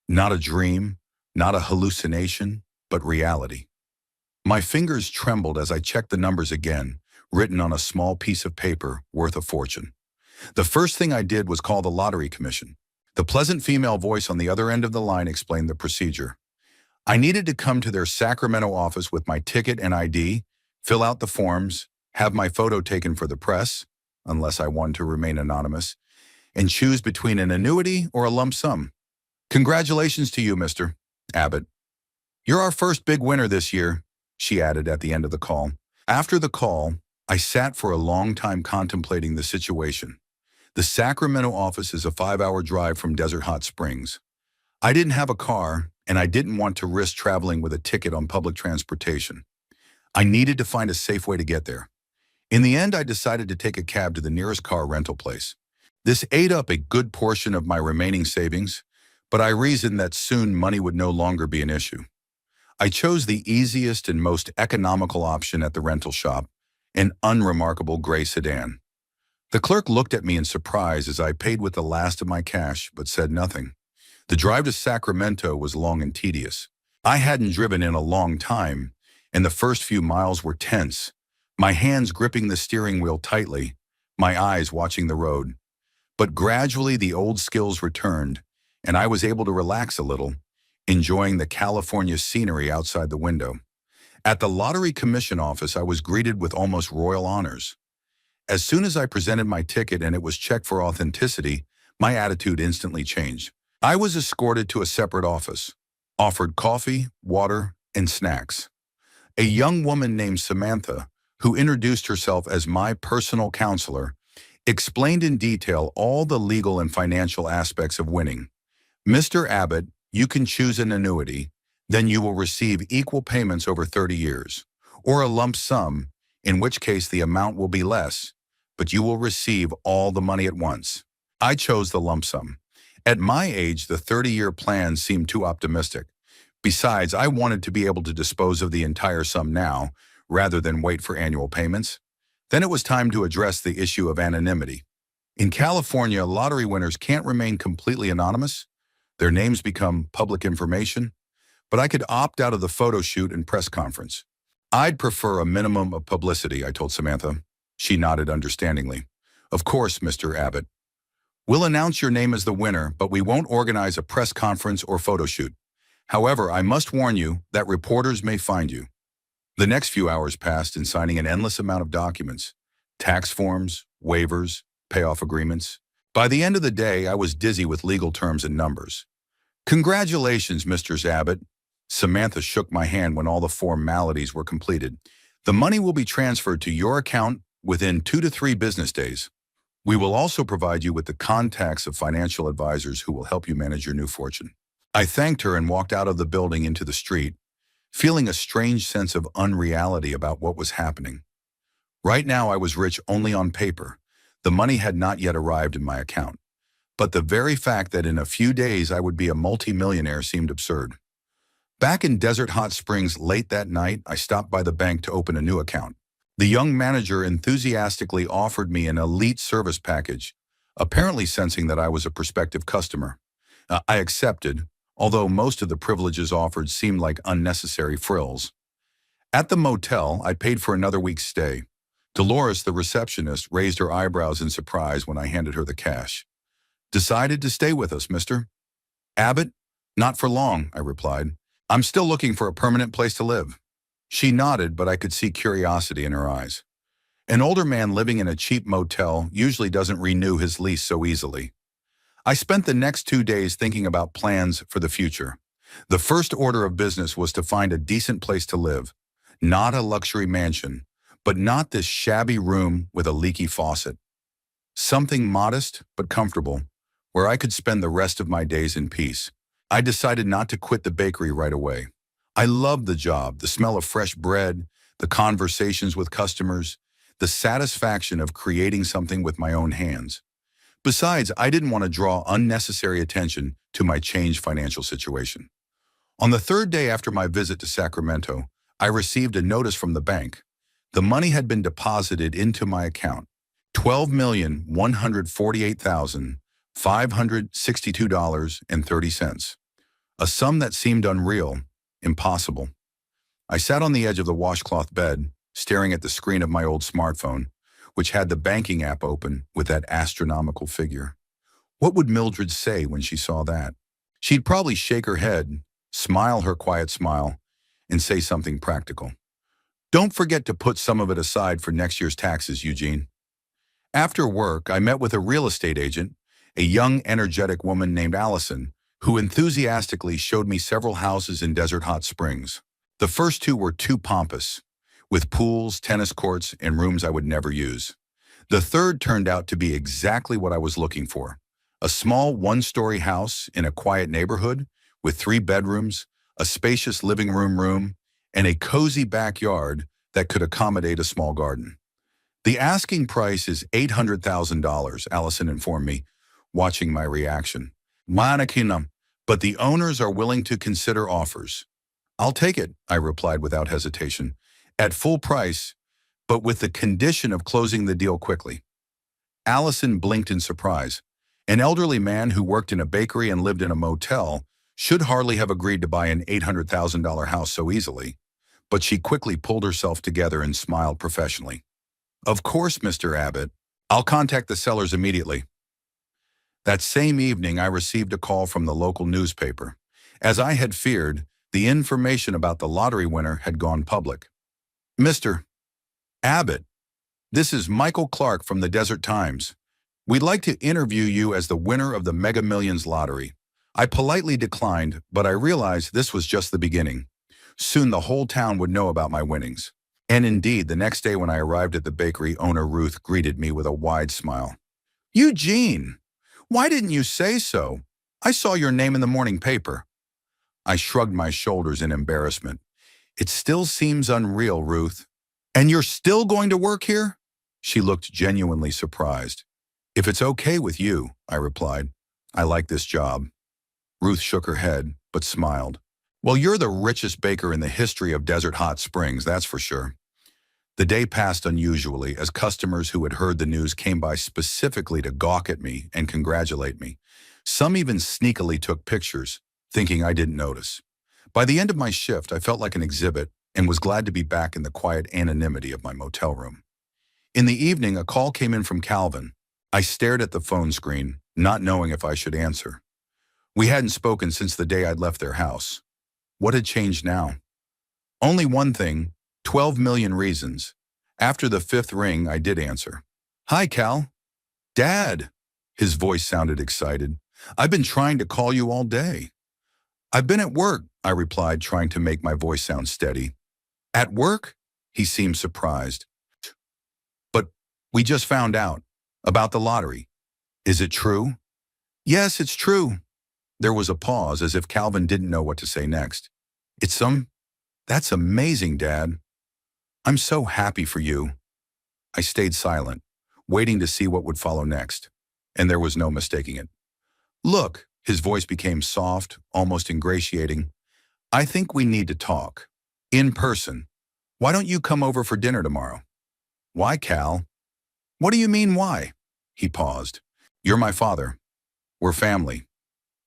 Not a dream, not a hallucination, but reality. My fingers trembled as I checked the numbers again, written on a small piece of paper worth a fortune. The first thing I did was call the lottery commission. The pleasant female voice on the other end of the line explained the procedure. I needed to come to their Sacramento office with my ticket and ID, fill out the forms, have my photo taken for the press, unless I wanted to remain anonymous, and choose between an annuity or a lump sum. Congratulations to you, Mr. Abbott. You're our first big winner this year, she added at the end of the call. After the call, I sat for a long time contemplating the situation. The Sacramento office is a 5-hour drive from Desert Hot Springs. I didn't have a car, and I didn't want to risk traveling with a ticket on public transportation. I needed to find a safe way to get there. In the end, I decided to take a cab to the nearest car rental place. This ate up a good portion of my remaining savings, but I reasoned that soon money would no longer be an issue. I chose the easiest and most economical option at the rental shop, an unremarkable gray sedan. The clerk looked at me in surprise as I paid with the last of my cash, but said nothing. The drive to Sacramento was long and tedious. I hadn't driven in a long time, and the first few miles were tense, my hands gripping the steering wheel tightly, my eyes watching the road. But gradually the old skills returned, and I was able to relax a little, enjoying the California scenery outside the window. At the Lottery Commission office, I was greeted with almost royal honors. As soon as I presented my ticket and it was checked for authenticity, my attitude instantly changed. I was escorted to a separate office, offered coffee, water, and snacks. A young woman named Samantha, who introduced herself as my personal counselor, explained in detail all the legal and financial aspects of winning. Mr. Abbott, you can choose an annuity, then you will receive equal payments over 30 years, or a lump sum, in which case the amount will be less, but you will receive all the money at once. I chose the lump sum. At my age, the 30-year plan seemed too optimistic. Besides, I wanted to be able to dispose of the entire sum now, rather than wait for annual payments. Then it was time to address the issue of anonymity. In California, lottery winners can't remain completely anonymous. Their names become public information, but I could opt out of the photo shoot and press conference. I'd prefer a minimum of publicity, I told Samantha. She nodded understandingly. Of course, Mr. Abbott. We'll announce your name as the winner, but we won't organize a press conference or photo shoot. However, I must warn you that reporters may find you. The next few hours passed in signing an endless amount of documents, tax forms, waivers, payoff agreements. By the end of the day, I was dizzy with legal terms and numbers. Congratulations, Mr. Abbott. Samantha shook my hand when all the formalities were completed. The money will be transferred to your account within 2 to 3 business days. We will also provide you with the contacts of financial advisors who will help you manage your new fortune. I thanked her and walked out of the building into the street, feeling a strange sense of unreality about what was happening. Right now, I was rich only on paper. The money had not yet arrived in my account. But the very fact that in a few days I would be a multimillionaire seemed absurd. Back in Desert Hot Springs late that night, I stopped by the bank to open a new account. The young manager enthusiastically offered me an elite service package, apparently sensing that I was a prospective customer. I accepted, although most of the privileges offered seemed like unnecessary frills. At the motel, I paid for another week's stay. Dolores, the receptionist, raised her eyebrows in surprise when I handed her the cash. Decided to stay with us, Mr. Abbott? Not for long, I replied. I'm still looking for a permanent place to live. She nodded, but I could see curiosity in her eyes. An older man living in a cheap motel usually doesn't renew his lease so easily. I spent the next 2 days thinking about plans for the future. The first order of business was to find a decent place to live. Not a luxury mansion, but not this shabby room with a leaky faucet. Something modest but comfortable, where I could spend the rest of my days in peace. I decided not to quit the bakery right away. I loved the job, the smell of fresh bread, the conversations with customers, the satisfaction of creating something with my own hands. Besides, I didn't want to draw unnecessary attention to my changed financial situation. On the third day after my visit to Sacramento, I received a notice from the bank. The money had been deposited into my account. $12,148,562.30. A sum that seemed unreal, impossible. I sat on the edge of the washcloth bed, staring at the screen of my old smartphone, which had the banking app open with that astronomical figure. What would Mildred say when she saw that? She'd probably shake her head, smile her quiet smile, and say something practical. Don't forget to put some of it aside for next year's taxes, Eugene. After work, I met with a real estate agent, a young, energetic woman named Allison, who enthusiastically showed me several houses in Desert Hot Springs. The first two were too pompous, with pools, tennis courts, and rooms I would never use. The third turned out to be exactly what I was looking for. A small one-story house in a quiet neighborhood with 3 bedrooms, a spacious living room, and a cozy backyard that could accommodate a small garden. The asking price is $800,000, Allison informed me, watching my reaction. Manakinam, but the owners are willing to consider offers. I'll take it, I replied without hesitation, at full price, but with the condition of closing the deal quickly. Allison blinked in surprise. An elderly man who worked in a bakery and lived in a motel should hardly have agreed to buy an $800,000 house so easily, but she quickly pulled herself together and smiled professionally. Of course, Mr. Abbott. I'll contact the sellers immediately. That same evening, I received a call from the local newspaper. As I had feared, the information about the lottery winner had gone public. Mr. Abbott, this is Michael Clark from the Desert Times. We'd like to interview you as the winner of the Mega Millions lottery. I politely declined, but I realized this was just the beginning. Soon the whole town would know about my winnings. And indeed, the next day when I arrived at the bakery, owner Ruth greeted me with a wide smile. Eugene, why didn't you say so? I saw your name in the morning paper. I shrugged my shoulders in embarrassment. It still seems unreal, Ruth. And you're still going to work here? She looked genuinely surprised. If it's okay with you, I replied. I like this job. Ruth shook her head, but smiled. Well, you're the richest baker in the history of Desert Hot Springs, that's for sure. The day passed unusually as customers who had heard the news came by specifically to gawk at me and congratulate me. Some even sneakily took pictures, thinking I didn't notice. By the end of my shift, I felt like an exhibit and was glad to be back in the quiet anonymity of my motel room. In the evening, a call came in from Calvin. I stared at the phone screen, not knowing if I should answer. We hadn't spoken since the day I'd left their house. What had changed now? Only one thing, 12 million reasons. After the 5th ring, I did answer. Hi, Cal. Dad. His voice sounded excited. I've been trying to call you all day. I've been at work, I replied, trying to make my voice sound steady. At work? He seemed surprised. But we just found out about the lottery. Is it true? Yes, it's true. There was a pause as if Calvin didn't know what to say next. That's amazing, Dad. I'm so happy for you. I stayed silent, waiting to see what would follow next, and there was no mistaking it. Look, his voice became soft, almost ingratiating. I think we need to talk. In person. Why don't you come over for dinner tomorrow? Why, Cal? What do you mean, why? He paused. You're my father. We're family.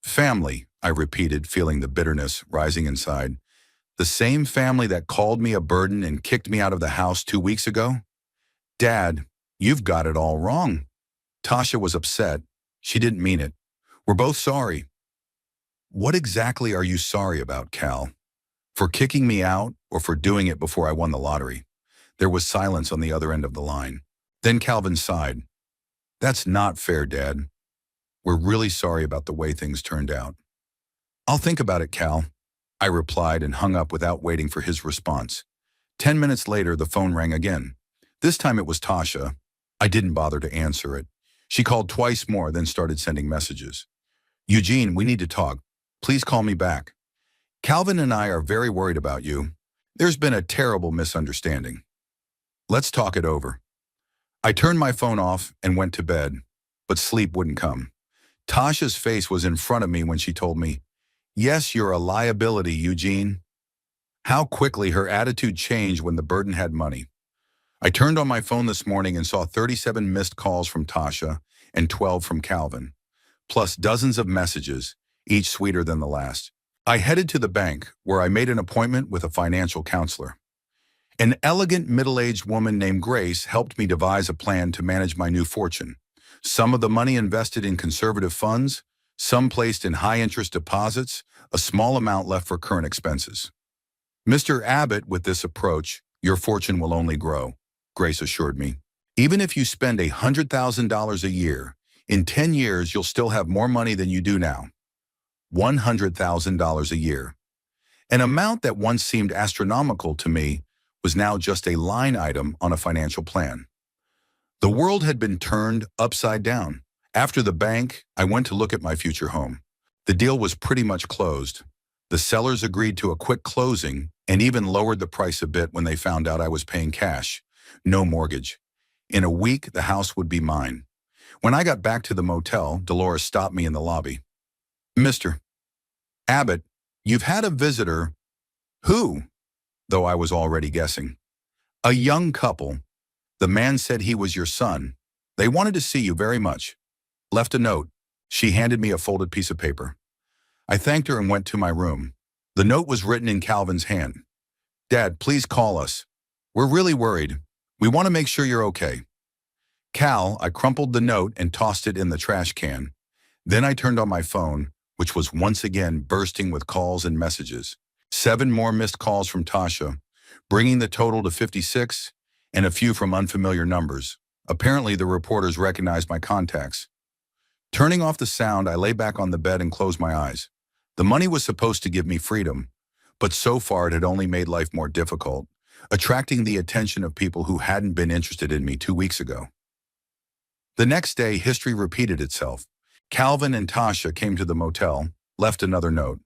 Family, I repeated, feeling the bitterness rising inside. The same family that called me a burden and kicked me out of the house 2 weeks ago? Dad, you've got it all wrong. Tasha was upset. She didn't mean it. We're both sorry. What exactly are you sorry about, Cal? For kicking me out or for doing it before I won the lottery? There was silence on the other end of the line. Then Calvin sighed. That's not fair, Dad. We're really sorry about the way things turned out. I'll think about it, Cal, I replied and hung up without waiting for his response. 10 minutes later, the phone rang again. This time it was Tasha. I didn't bother to answer it. She called twice more, then started sending messages. Eugene, we need to talk. Please call me back. Calvin and I are very worried about you. There's been a terrible misunderstanding. Let's talk it over. I turned my phone off and went to bed, but sleep wouldn't come. Tasha's face was in front of me when she told me, "Yes, you're a liability, Eugene." How quickly her attitude changed when the burden had money. I turned on my phone this morning and saw 37 missed calls from Tasha and 12 from Calvin, plus dozens of messages, each sweeter than the last. I headed to the bank, where I made an appointment with a financial counselor. An elegant middle-aged woman named Grace helped me devise a plan to manage my new fortune. Some of the money invested in conservative funds, some placed in high-interest deposits, a small amount left for current expenses. Mr. Abbott, with this approach, your fortune will only grow, Grace assured me. Even if you spend $100,000 a year, in 10 years you'll still have more money than you do now. $100,000 a year. An amount that once seemed astronomical to me was now just a line item on a financial plan. The world had been turned upside down. After the bank, I went to look at my future home. The deal was pretty much closed. The sellers agreed to a quick closing and even lowered the price a bit when they found out I was paying cash, no mortgage. In a week, the house would be mine. When I got back to the motel, Dolores stopped me in the lobby. "Mr. Abbott, you've had a visitor." "Who?" Though I was already guessing. "A young couple. The man said he was your son. They wanted to see you very much. Left a note." She handed me a folded piece of paper. I thanked her and went to my room. The note was written in Calvin's hand. "Dad, please call us. We're really worried. We want to make sure you're okay." "Cal," I crumpled the note and tossed it in the trash can. Then I turned on my phone, which was once again bursting with calls and messages. 7 more missed calls from Tasha, bringing the total to 56, and a few from unfamiliar numbers. Apparently, the reporters recognized my contacts. Turning off the sound, I lay back on the bed and closed my eyes. The money was supposed to give me freedom, but so far it had only made life more difficult, attracting the attention of people who hadn't been interested in me 2 weeks ago. The next day, history repeated itself. Calvin and Tasha came to the motel, left another note.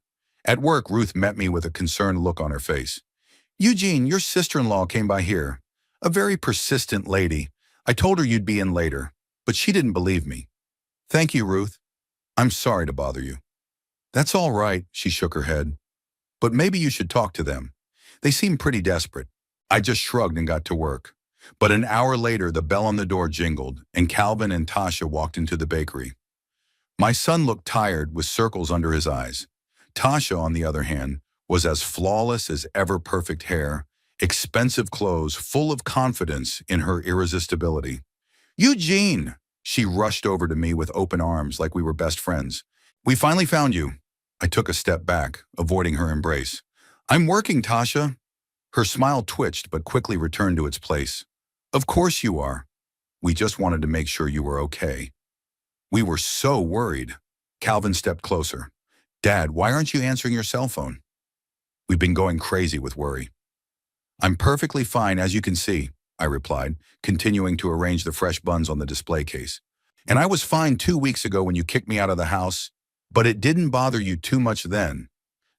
At work, Ruth met me with a concerned look on her face. "Eugene, your sister-in-law came by here. A very persistent lady. I told her you'd be in later, but she didn't believe me." "Thank you, Ruth. I'm sorry to bother you." "That's all right," she shook her head. "But maybe you should talk to them. They seem pretty desperate." I just shrugged and got to work. But an hour later, the bell on the door jingled, and Calvin and Tasha walked into the bakery. My son looked tired, with circles under his eyes. Tasha, on the other hand, was as flawless as ever, perfect hair, expensive clothes, full of confidence in her irresistibility. "Eugene!" She rushed over to me with open arms like we were best friends. "We finally found you." I took a step back, avoiding her embrace. "I'm working, Tasha." Her smile twitched but quickly returned to its place. "Of course you are. We just wanted to make sure you were okay." "We were so worried." Calvin stepped closer. "Dad, why aren't you answering your cell phone?" "We've been going crazy with worry." "I'm perfectly fine, as you can see," I replied, continuing to arrange the fresh buns on the display case. "And I was fine 2 weeks ago when you kicked me out of the house, but it didn't bother you too much then."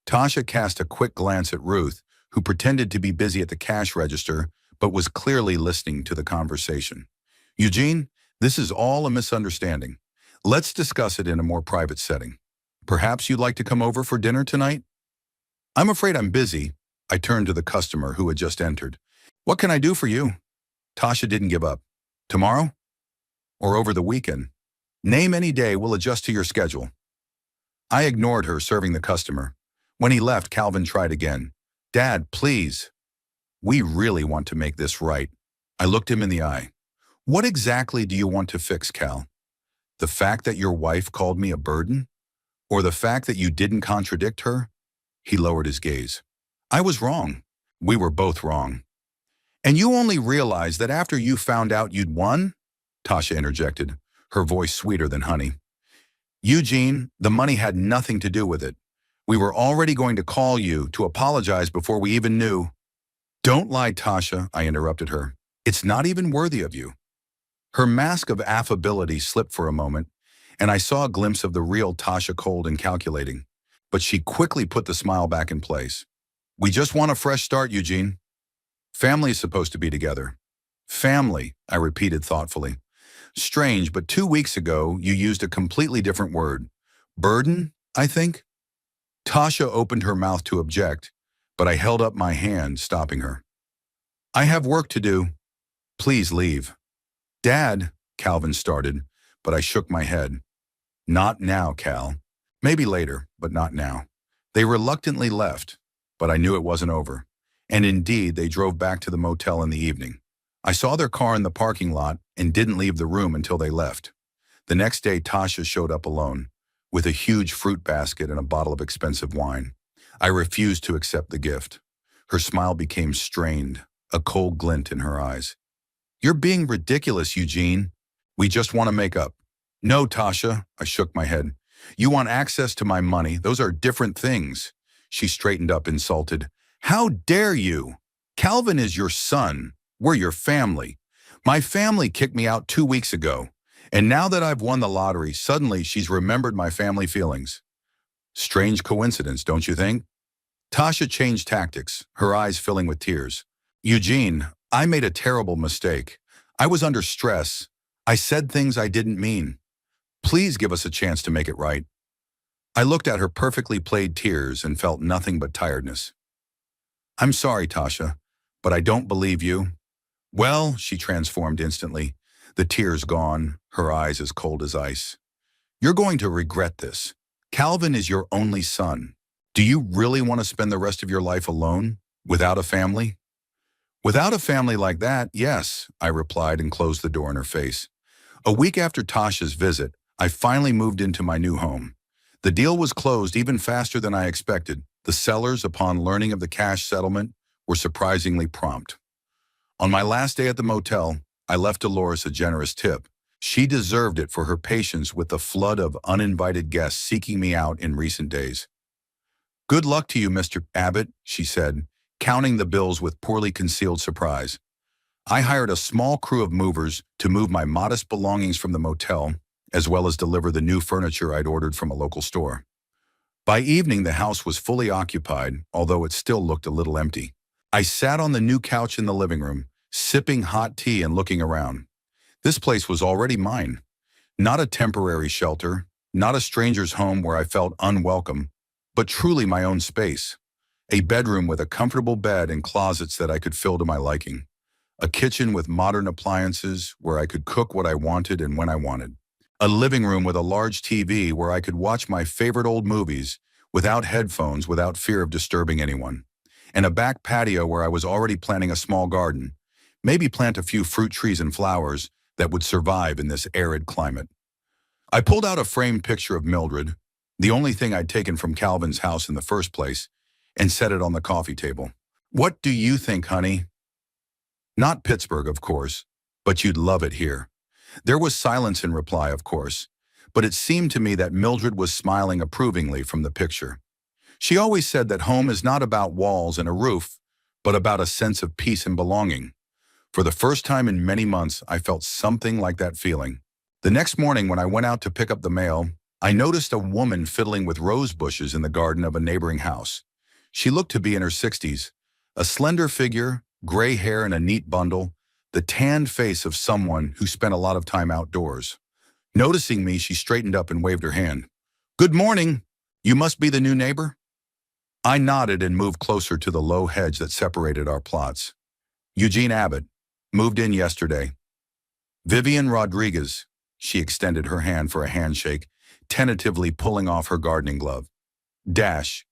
Tasha cast a quick glance at Ruth, who pretended to be busy at the cash register, but was clearly listening to the conversation. "Eugene, this is all a misunderstanding. Let's discuss it in a more private setting. Perhaps you'd like to come over for dinner tonight?" "I'm afraid I'm busy." I turned to the customer who had just entered. "What can I do for you?" Tasha didn't give up. "Tomorrow? Or over the weekend? Name any day, we'll adjust to your schedule." I ignored her, serving the customer. When he left, Calvin tried again. "Dad, please. We really want to make this right." I looked him in the eye. "What exactly do you want to fix, Cal? The fact that your wife called me a burden? Or the fact that you didn't contradict her?" He lowered his gaze. "I was wrong. We were both wrong." "And you only realized that after you found out you'd won?" Tasha interjected, her voice sweeter than honey. Eugene, the money had nothing to do with it. We were already going to call you to apologize before we even knew. Don't lie, Tasha, I interrupted her. It's not even worthy of you. Her mask of affability slipped for a moment, and I saw a glimpse of the real Tasha, cold and calculating. But she quickly put the smile back in place. We just want a fresh start, Eugene. Family is supposed to be together. Family, I repeated thoughtfully. Strange, but 2 weeks ago, you used a completely different word. Burden, I think? Tasha opened her mouth to object, but I held up my hand, stopping her. I have work to do. Please leave. Dad, Calvin started, but I shook my head. Not now, Cal. Maybe later, but not now. They reluctantly left, but I knew it wasn't over. And indeed, they drove back to the motel in the evening. I saw their car in the parking lot and didn't leave the room until they left. The next day, Tasha showed up alone, with a huge fruit basket and a bottle of expensive wine. I refused to accept the gift. Her smile became strained, a cold glint in her eyes. You're being ridiculous, Eugene. We just want to make up. No, Tasha, I shook my head. You want access to my money. Those are different things. She straightened up, insulted. How dare you? Calvin is your son. We're your family. My family kicked me out 2 weeks ago. And now that I've won the lottery, suddenly she's remembered my family feelings. Strange coincidence, don't you think? Tasha changed tactics, her eyes filling with tears. Eugene, I made a terrible mistake. I was under stress. I said things I didn't mean. Please give us a chance to make it right. I looked at her perfectly played tears and felt nothing but tiredness. I'm sorry, Tasha, but I don't believe you. Well, she transformed instantly, the tears gone, her eyes as cold as ice. You're going to regret this. Calvin is your only son. Do you really want to spend the rest of your life alone, without a family? Without a family like that, yes, I replied and closed the door in her face. A week after Tasha's visit, I finally moved into my new home. The deal was closed even faster than I expected. The sellers, upon learning of the cash settlement, were surprisingly prompt. On my last day at the motel, I left Dolores a generous tip. She deserved it for her patience with the flood of uninvited guests seeking me out in recent days. Good luck to you, Mr. Abbott, she said, counting the bills with poorly concealed surprise. I hired a small crew of movers to move my modest belongings from the motel, as well as deliver the new furniture I'd ordered from a local store. By evening, the house was fully occupied, although it still looked a little empty. I sat on the new couch in the living room, sipping hot tea and looking around. This place was already mine. Not a temporary shelter, not a stranger's home where I felt unwelcome, but truly my own space. A bedroom with a comfortable bed and closets that I could fill to my liking. A kitchen with modern appliances where I could cook what I wanted and when I wanted. A living room with a large TV where I could watch my favorite old movies without headphones, without fear of disturbing anyone. And a back patio where I was already planting a small garden, maybe plant a few fruit trees and flowers that would survive in this arid climate. I pulled out a framed picture of Mildred, the only thing I'd taken from Calvin's house in the first place, and set it on the coffee table. What do you think, honey? Not Pittsburgh, of course, but you'd love it here. There was silence in reply, of course, but it seemed to me that Mildred was smiling approvingly from the picture. She always said that home is not about walls and a roof, but about a sense of peace and belonging. For the first time in many months, I felt something like that feeling. The next morning when I went out to pick up the mail, I noticed a woman fiddling with rose bushes in the garden of a neighboring house. She looked to be in her 60s, a slender figure, gray hair in a neat bundle, the tanned face of someone who spent a lot of time outdoors. Noticing me, she straightened up and waved her hand. Good morning. You must be the new neighbor? I nodded and moved closer to the low hedge that separated our plots. Eugene Abbott. Moved in yesterday. Vivian Rodriguez. She extended her hand for a handshake, tentatively pulling off her gardening glove. Dash.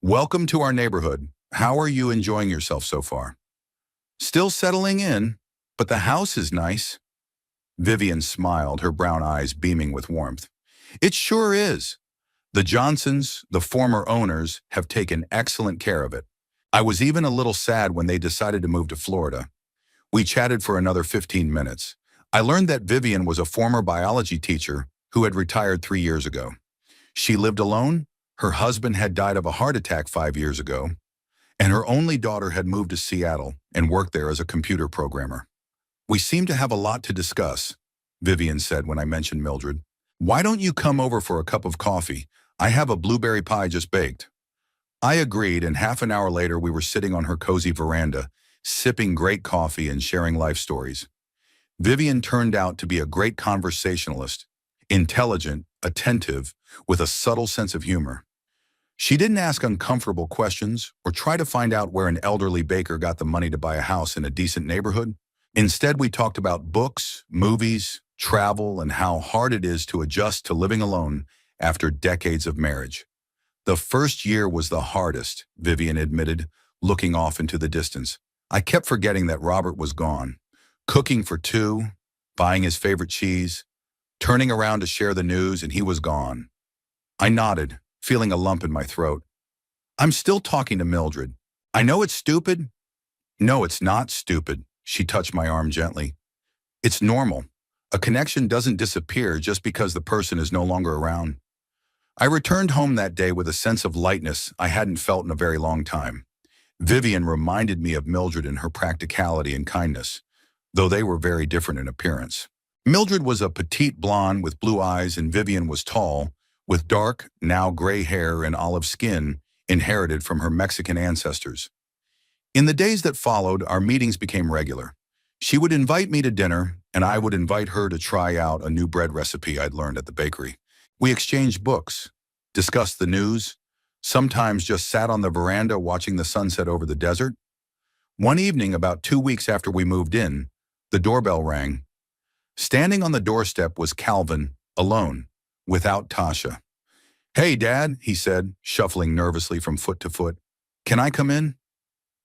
Welcome to our neighborhood. How are you enjoying yourself so far? Still settling in, but the house is nice. Vivian smiled, her brown eyes beaming with warmth. It sure is. The Johnsons, the former owners, have taken excellent care of it. I was even a little sad when they decided to move to Florida. We chatted for another 15 minutes. I learned that Vivian was a former biology teacher who had retired 3 years ago. She lived alone, her husband had died of a heart attack 5 years ago, and her only daughter had moved to Seattle and worked there as a computer programmer. "We seem to have a lot to discuss," Vivian said when I mentioned Mildred. "Why don't you come over for a cup of coffee? I have a blueberry pie just baked." I agreed, and half an hour later we were sitting on her cozy veranda, sipping great coffee and sharing life stories. Vivian turned out to be a great conversationalist, intelligent, attentive, with a subtle sense of humor. She didn't ask uncomfortable questions or try to find out where an elderly baker got the money to buy a house in a decent neighborhood. Instead, we talked about books, movies, travel, and how hard it is to adjust to living alone after decades of marriage. "The first year was the hardest," Vivian admitted, looking off into the distance. "I kept forgetting that Robert was gone. Cooking for two, buying his favorite cheese, turning around to share the news, and he was gone." I nodded, feeling a lump in my throat. "I'm still talking to Mildred. I know it's stupid." "No, it's not stupid." She touched my arm gently. "It's normal. A connection doesn't disappear just because the person is no longer around." I returned home that day with a sense of lightness I hadn't felt in a very long time. Vivian reminded me of Mildred in her practicality and kindness, though they were very different in appearance. Mildred was a petite blonde with blue eyes, and Vivian was tall, with dark, now gray hair and olive skin inherited from her Mexican ancestors. In the days that followed, our meetings became regular. She would invite me to dinner, and I would invite her to try out a new bread recipe I'd learned at the bakery. We exchanged books, discussed the news, sometimes just sat on the veranda watching the sunset over the desert. One evening, about 2 weeks after we moved in, the doorbell rang. Standing on the doorstep was Calvin, alone, without Tasha. "Hey, Dad," he said, shuffling nervously from foot to foot. "Can I come in?"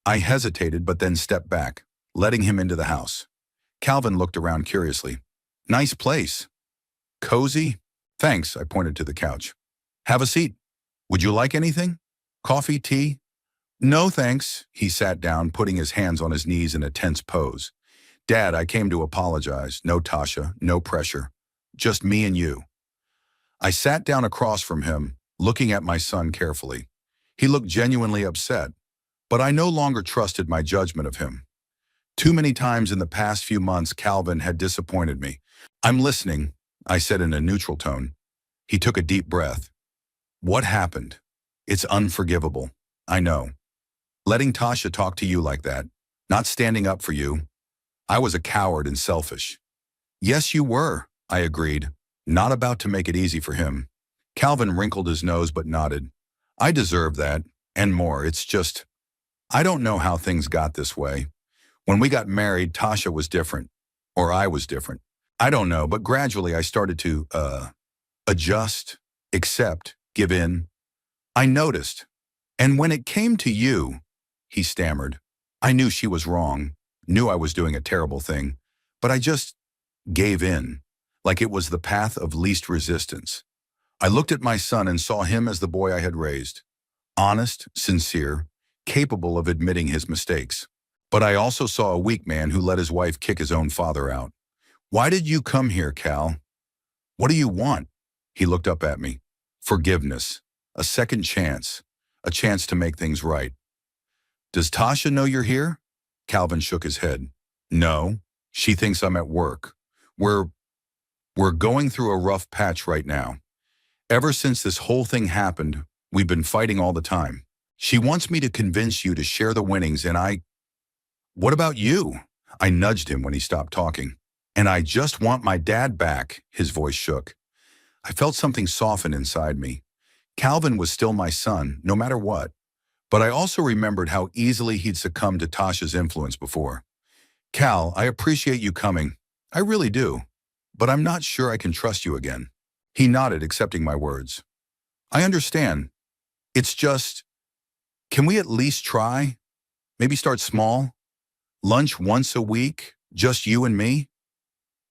I hesitated, but then stepped back, letting him into the house. Calvin looked around curiously. "Nice place." "Cozy?" "Thanks," I pointed to the couch. "Have a seat. Would you like anything? Coffee, tea?" "No, thanks." He sat down, putting his hands on his knees in a tense pose. "Dad, I came to apologize. No Tasha, no pressure. Just me and you." I sat down across from him, looking at my son carefully. He looked genuinely upset, but I no longer trusted my judgment of him. Too many times in the past few months, Calvin had disappointed me. "I'm listening," I said in a neutral tone. He took a deep breath. "What happened? It's unforgivable. I know. Letting Tasha talk to you like that, not standing up for you. I was a coward and selfish." "Yes, you were," I agreed, not about to make it easy for him. Calvin wrinkled his nose but nodded. "I deserve that, and more. It's just, I don't know how things got this way. When we got married, Tasha was different. Or I was different. I don't know, but gradually I started to, adjust, accept, give in. I noticed. And when it came to you," he stammered, "I knew she was wrong, knew I was doing a terrible thing, but I just gave in, like it was the path of least resistance. I looked at my son and saw him as the boy I had raised, honest, sincere, capable of admitting his mistakes. But I also saw a weak man who let his wife kick his own father out. Why did you come here, Cal? What do you want?" He looked up at me. "Forgiveness, a second chance, a chance to make things right." "Does Tasha know you're here?" Calvin shook his head. "No, she thinks I'm at work. We're going through a rough patch right now. Ever since this whole thing happened, we've been fighting all the time. She wants me to convince you to share the winnings, and what about you?" I nudged him when he stopped talking. "And I just want my dad back," his voice shook. I felt something soften inside me. Calvin was still my son, no matter what. But I also remembered how easily he'd succumbed to Tasha's influence before. "Cal, I appreciate you coming. I really do. But I'm not sure I can trust you again." He nodded, accepting my words. "I understand. It's just, can we at least try? Maybe start small? Lunch once a week, just you and me?"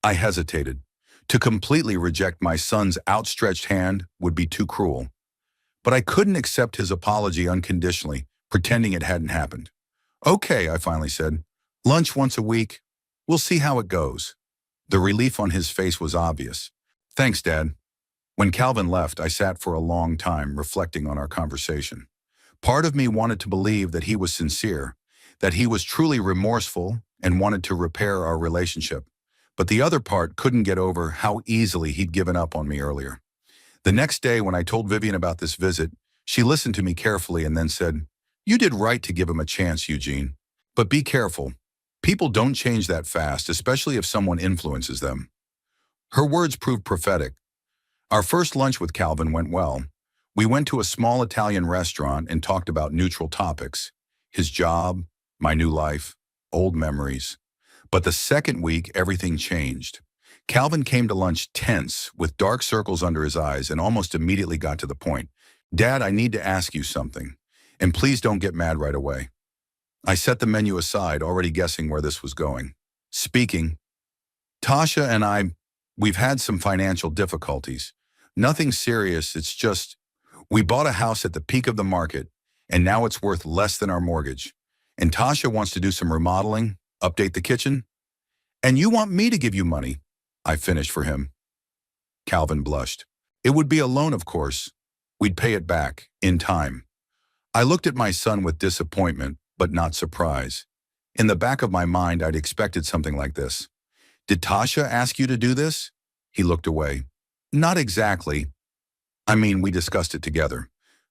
I hesitated. To completely reject my son's outstretched hand would be too cruel. But I couldn't accept his apology unconditionally, pretending it hadn't happened. "Okay," I finally said. "Lunch once a week. We'll see how it goes." The relief on his face was obvious. "Thanks, Dad." When Calvin left, I sat for a long time reflecting on our conversation. Part of me wanted to believe that he was sincere, that he was truly remorseful and wanted to repair our relationship. But the other part couldn't get over how easily he'd given up on me earlier. The next day, when I told Vivian about this visit, she listened to me carefully and then said, "You did right to give him a chance, Eugene. But be careful. People don't change that fast, especially if someone influences them." Her words proved prophetic. Our first lunch with Calvin went well. We went to a small Italian restaurant and talked about neutral topics: his job, my new life, old memories. But the second week, everything changed. Calvin came to lunch tense, with dark circles under his eyes, and almost immediately got to the point. "Dad, I need to ask you something. And please don't get mad right away." I set the menu aside, already guessing where this was going. "Speaking. Tasha and we've had some financial difficulties. Nothing serious, it's just, we bought a house at the peak of the market, and now it's worth less than our mortgage. And Tasha wants to do some remodeling, update the kitchen. And you want me to give you money," I finished for him. Calvin blushed. "It would be a loan, of course. We'd pay it back, in time." I looked at my son with disappointment, but not surprise. In the back of my mind, I'd expected something like this. "Did Tasha ask you to do this?" He looked away. "Not exactly. I mean, we discussed it together."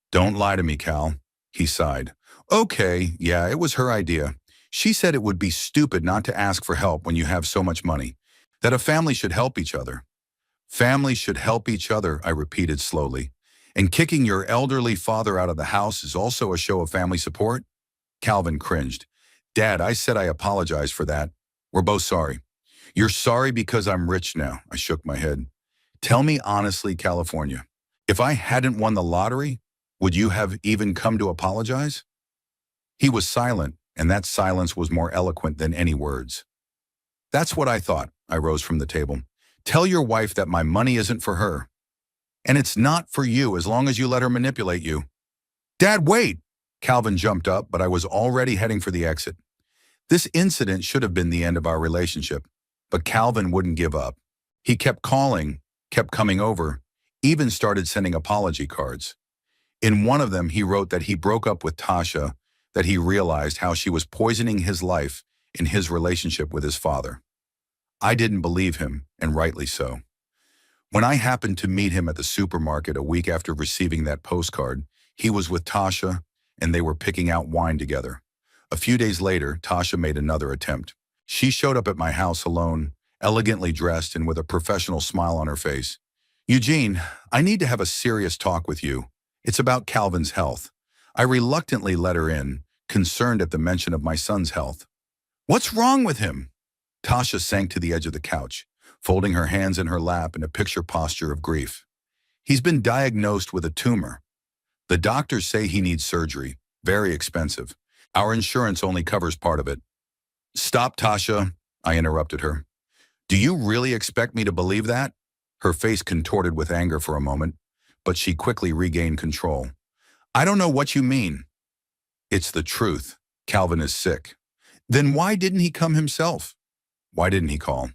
"Don't lie to me, Cal," he sighed. "Okay, yeah, it was her idea. She said it would be stupid not to ask for help when you have so much money, that a family should help each other." "Families should help each other," I repeated slowly. "And kicking your elderly father out of the house is also a show of family support?" Calvin cringed. "Dad, I said I apologize for that. We're both sorry." "You're sorry because I'm rich now," I shook my head. "Tell me honestly, California, if I hadn't won the lottery, would you have even come to apologize?" He was silent, and that silence was more eloquent than any words. "That's what I thought." I rose from the table. "Tell your wife that my money isn't for her. And it's not for you as long as you let her manipulate you." "Dad, wait!" Calvin jumped up, but I was already heading for the exit. This incident should have been the end of our relationship, but Calvin wouldn't give up. He kept calling, kept coming over, even started sending apology cards. In one of them, he wrote that he broke up with Tasha, that he realized how she was poisoning his life in his relationship with his father. I didn't believe him, and rightly so. When I happened to meet him at the supermarket a week after receiving that postcard, he was with Tasha, and they were picking out wine together. A few days later, Tasha made another attempt. She showed up at my house alone, elegantly dressed and with a professional smile on her face. "Eugene, I need to have a serious talk with you. It's about Calvin's health." I reluctantly let her in, concerned at the mention of my son's health. "What's wrong with him?" Tasha sank to the edge of the couch, folding her hands in her lap in a picture posture of grief. "He's been diagnosed with a tumor. The doctors say he needs surgery, very expensive. Our insurance only covers part of it." "Stop, Tasha," I interrupted her. "Do you really expect me to believe that?" Her face contorted with anger for a moment, but she quickly regained control. "I don't know what you mean." "It's the truth. Calvin is sick." "Then why didn't he come himself?" "Why didn't he call?"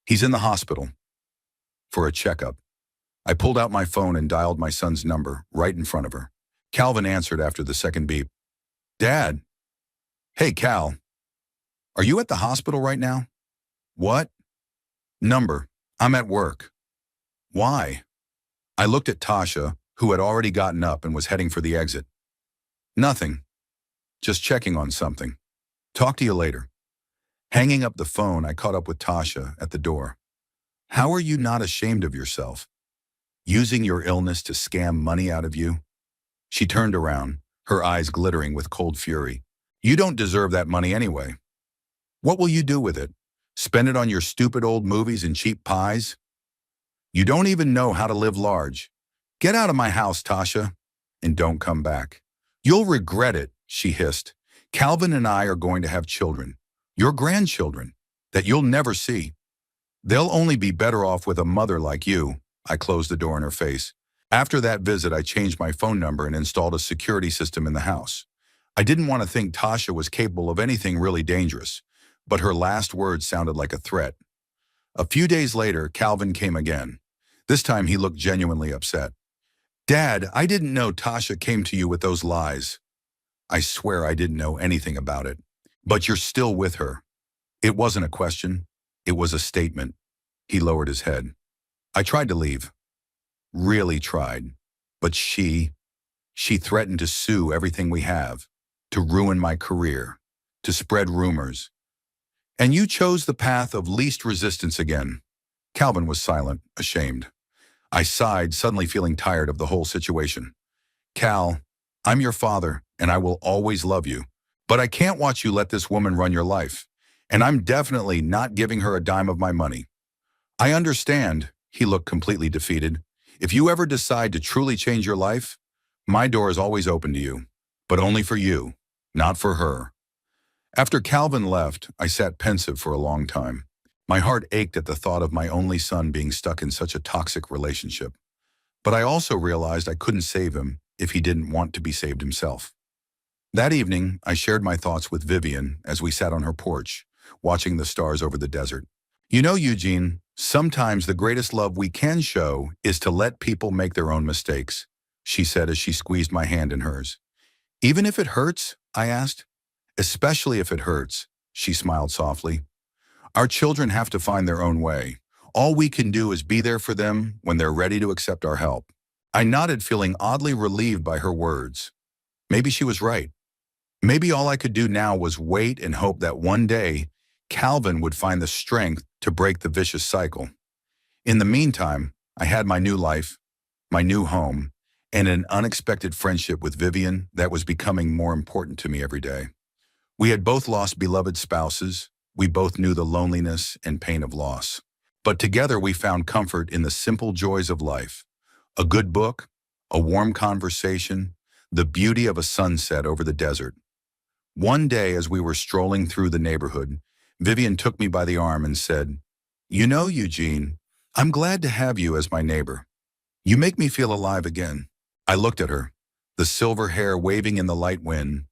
"He's in the hospital for a checkup." I pulled out my phone and dialed my son's number right in front of her. Calvin answered after the second beep. "Dad." "Hey, Cal. Are you at the hospital right now?" "What?" "Number. I'm at work." "Why?" I looked at Tasha, who had already gotten up and was heading for the exit. "Nothing. Just checking on something. Talk to you later." Hanging up the phone, I caught up with Tasha at the door. "How are you not ashamed of yourself? Using your illness to scam money out of you?" She turned around, her eyes glittering with cold fury. "You don't deserve that money anyway. What will you do with it? Spend it on your stupid old movies and cheap pies? You don't even know how to live large. Get out of my house, Tasha, and don't come back." "You'll regret it," she hissed. "Calvin and I are going to have children, your grandchildren, that you'll never see. They'll only be better off with a mother like you." I closed the door in her face. After that visit, I changed my phone number and installed a security system in the house. I didn't want to think Tasha was capable of anything really dangerous, but her last words sounded like a threat. A few days later, Calvin came again. This time he looked genuinely upset. Dad, I didn't know Tasha came to you with those lies. I swear I didn't know anything about it. But you're still with her. It wasn't a question. It was a statement. He lowered his head. I tried to leave. Really tried. But she threatened to sue everything we have, to ruin my career, to spread rumors. And you chose the path of least resistance again. Calvin was silent, ashamed. I sighed, suddenly feeling tired of the whole situation. Cal, I'm your father, and I will always love you. But I can't watch you let this woman run your life. And I'm definitely not giving her a dime of my money. I understand, he looked completely defeated. If you ever decide to truly change your life, my door is always open to you. But only for you, not for her. After Calvin left, I sat pensive for a long time. My heart ached at the thought of my only son being stuck in such a toxic relationship. But I also realized I couldn't save him if he didn't want to be saved himself. That evening, I shared my thoughts with Vivian as we sat on her porch, watching the stars over the desert. You know, Eugene, sometimes the greatest love we can show is to let people make their own mistakes, she said as she squeezed my hand in hers. Even if it hurts? I asked. Especially if it hurts, she smiled softly. Our children have to find their own way. All we can do is be there for them when they're ready to accept our help. I nodded, feeling oddly relieved by her words. Maybe she was right. Maybe all I could do now was wait and hope that one day, Calvin would find the strength to break the vicious cycle. In the meantime, I had my new life, my new home, and an unexpected friendship with Vivian that was becoming more important to me every day. We had both lost beloved spouses. We both knew the loneliness and pain of loss. But together we found comfort in the simple joys of life. A good book, a warm conversation, the beauty of a sunset over the desert. One day as we were strolling through the neighborhood, Vivian took me by the arm and said, You know, Eugene, I'm glad to have you as my neighbor. You make me feel alive again. I looked at her, the silver hair waving in the light wind,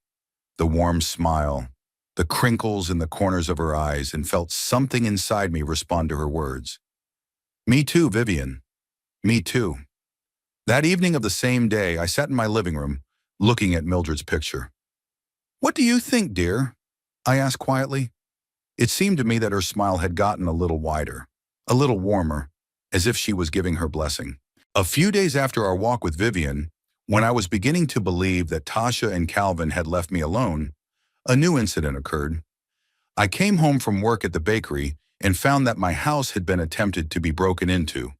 the warm smile, the crinkles in the corners of her eyes, and felt something inside me respond to her words. Me too, Vivian. Me too. That evening of the same day, I sat in my living room, looking at Mildred's picture. What do you think, dear? I asked quietly. It seemed to me that her smile had gotten a little wider, a little warmer, as if she was giving her blessing. A few days after our walk with Vivian, when I was beginning to believe that Tasha and Calvin had left me alone, a new incident occurred. I came home from work at the bakery and found that my house had been attempted to be broken into.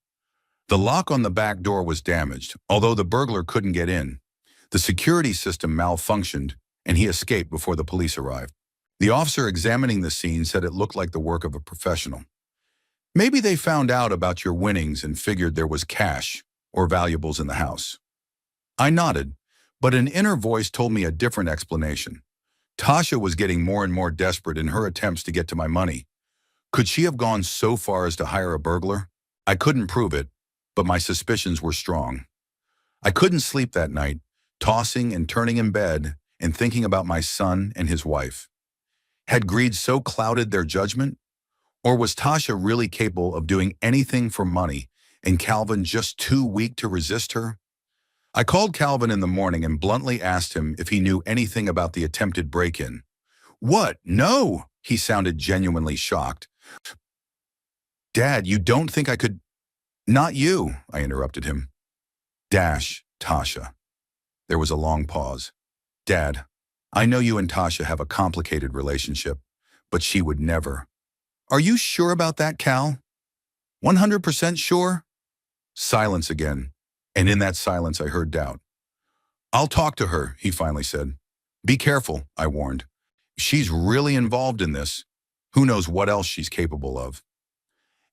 The lock on the back door was damaged, although the burglar couldn't get in. The security system malfunctioned, and he escaped before the police arrived. The officer examining the scene said it looked like the work of a professional. Maybe they found out about your winnings and figured there was cash or valuables in the house. I nodded, but an inner voice told me a different explanation. Tasha was getting more and more desperate in her attempts to get to my money. Could she have gone so far as to hire a burglar? I couldn't prove it, but my suspicions were strong. I couldn't sleep that night, tossing and turning in bed and thinking about my son and his wife. Had greed so clouded their judgment? Or was Tasha really capable of doing anything for money and Calvin just too weak to resist her? I called Calvin in the morning and bluntly asked him if he knew anything about the attempted break-in. What? No, he sounded genuinely shocked. Dad, you don't think I could— Not you, I interrupted him. Tasha. There was a long pause. Dad, I know you and Tasha have a complicated relationship, but she would never. Are you sure about that, Cal? 100% sure? Silence again, and in that silence I heard doubt. I'll talk to her, he finally said. Be careful, I warned. She's really involved in this. Who knows what else she's capable of?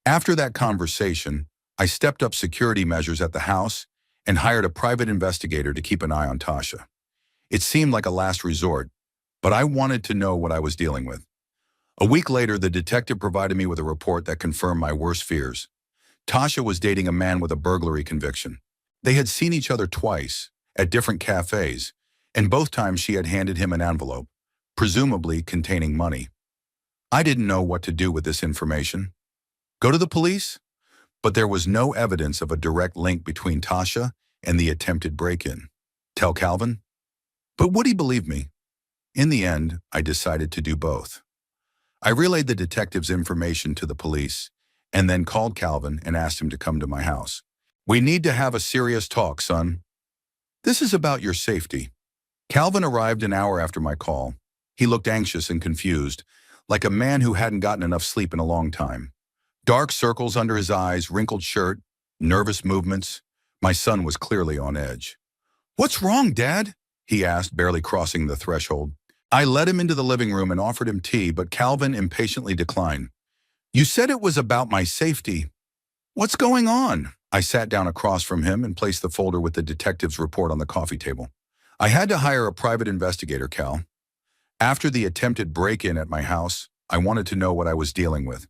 After that conversation, I stepped up security measures at the house and hired a private investigator to keep an eye on Tasha. It seemed like a last resort, but I wanted to know what I was dealing with. A week later, the detective provided me with a report that confirmed my worst fears. Tasha was dating a man with a burglary conviction. They had seen each other twice, at different cafes, and both times she had handed him an envelope, presumably containing money. I didn't know what to do with this information. Go to the police? but there was no evidence of a direct link between Tasha and the attempted break-in. Tell Calvin? But would he believe me? In the end, I decided to do both. I relayed the detective's information to the police and then called Calvin and asked him to come to my house. We need to have a serious talk, son. This is about your safety. Calvin arrived an hour after my call. He looked anxious and confused, like a man who hadn't gotten enough sleep in a long time. Dark circles under his eyes, wrinkled shirt, nervous movements. My son was clearly on edge. What's wrong, Dad? He asked, barely crossing the threshold. I led him into the living room and offered him tea, but Calvin impatiently declined. You said it was about my safety. What's going on? I sat down across from him and placed the folder with the detective's report on the coffee table. I had to hire a private investigator, Cal. After the attempted break-in at my house, I wanted to know what I was dealing with.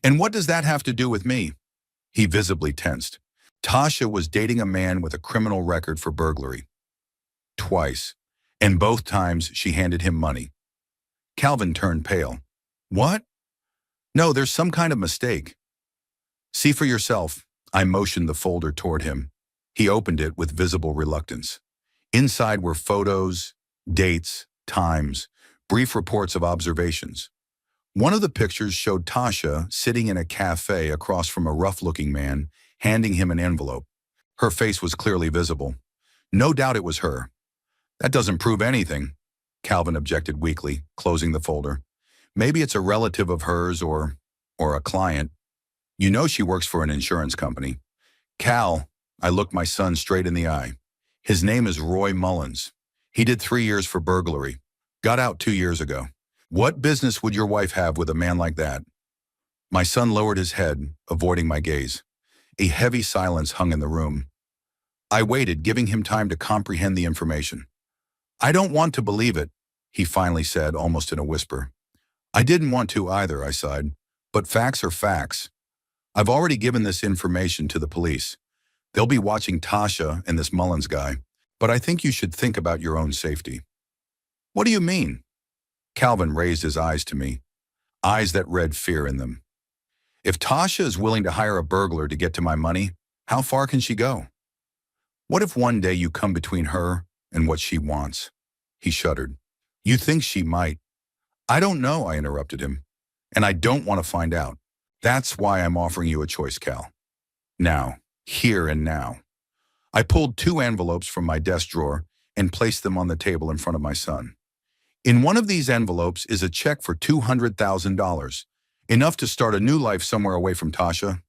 And what does that have to do with me? He visibly tensed. Tasha was dating a man with a criminal record for burglary. Twice. And both times she handed him money. Calvin turned pale. What? No, there's some kind of mistake. See for yourself. I motioned the folder toward him. He opened it with visible reluctance. Inside were photos, dates, times, brief reports of observations. One of the pictures showed Tasha sitting in a cafe across from a rough-looking man, handing him an envelope. Her face was clearly visible. No doubt it was her. That doesn't prove anything, Calvin objected weakly, closing the folder. Maybe it's a relative of hers or a client. You know she works for an insurance company. Cal, I looked my son straight in the eye. His name is Roy Mullins. He did 3 years for burglary. Got out 2 years ago. What business would your wife have with a man like that? My son lowered his head, avoiding my gaze. A heavy silence hung in the room. I waited, giving him time to comprehend the information. I don't want to believe it, he finally said, almost in a whisper. I didn't want to either, I sighed. But facts are facts. I've already given this information to the police. They'll be watching Tasha and this Mullins guy, but I think you should think about your own safety. What do you mean? Calvin raised his eyes to me, eyes that read fear in them. If Tasha is willing to hire a burglar to get to my money, how far can she go? What if one day you come between her and what she wants? He shuddered. You think she might? I don't know, I interrupted him, and I don't want to find out. That's why I'm offering you a choice, Cal. Now, here and now. I pulled 2 envelopes from my desk drawer and placed them on the table in front of my son. In one of these envelopes is a check for $200,000, enough to start a new life somewhere away from Tasha.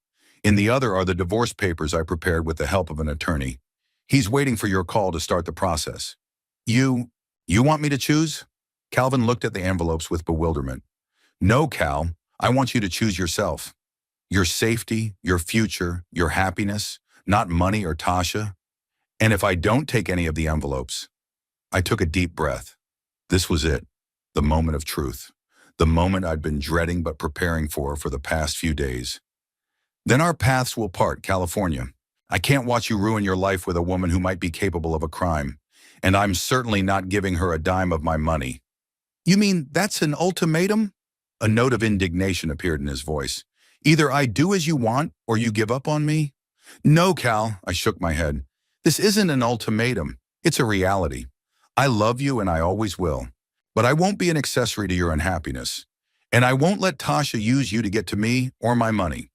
In the other are the divorce papers I prepared with the help of an attorney. He's waiting for your call to start the process. You want me to choose? Calvin looked at the envelopes with bewilderment. No, Cal, I want you to choose yourself. Your safety, your future, your happiness, not money or Tasha. And if I don't take any of the envelopes, I took a deep breath. This was it, the moment of truth, the moment I'd been dreading but preparing for the past few days. Then our paths will part, California. I can't watch you ruin your life with a woman who might be capable of a crime, and I'm certainly not giving her a dime of my money. You mean that's an ultimatum? A note of indignation appeared in his voice. Either I do as you want or you give up on me? No, Cal, I shook my head. This isn't an ultimatum. It's a reality. I love you and I always will. But I won't be an accessory to your unhappiness. And I won't let Tasha use you to get to me or my money.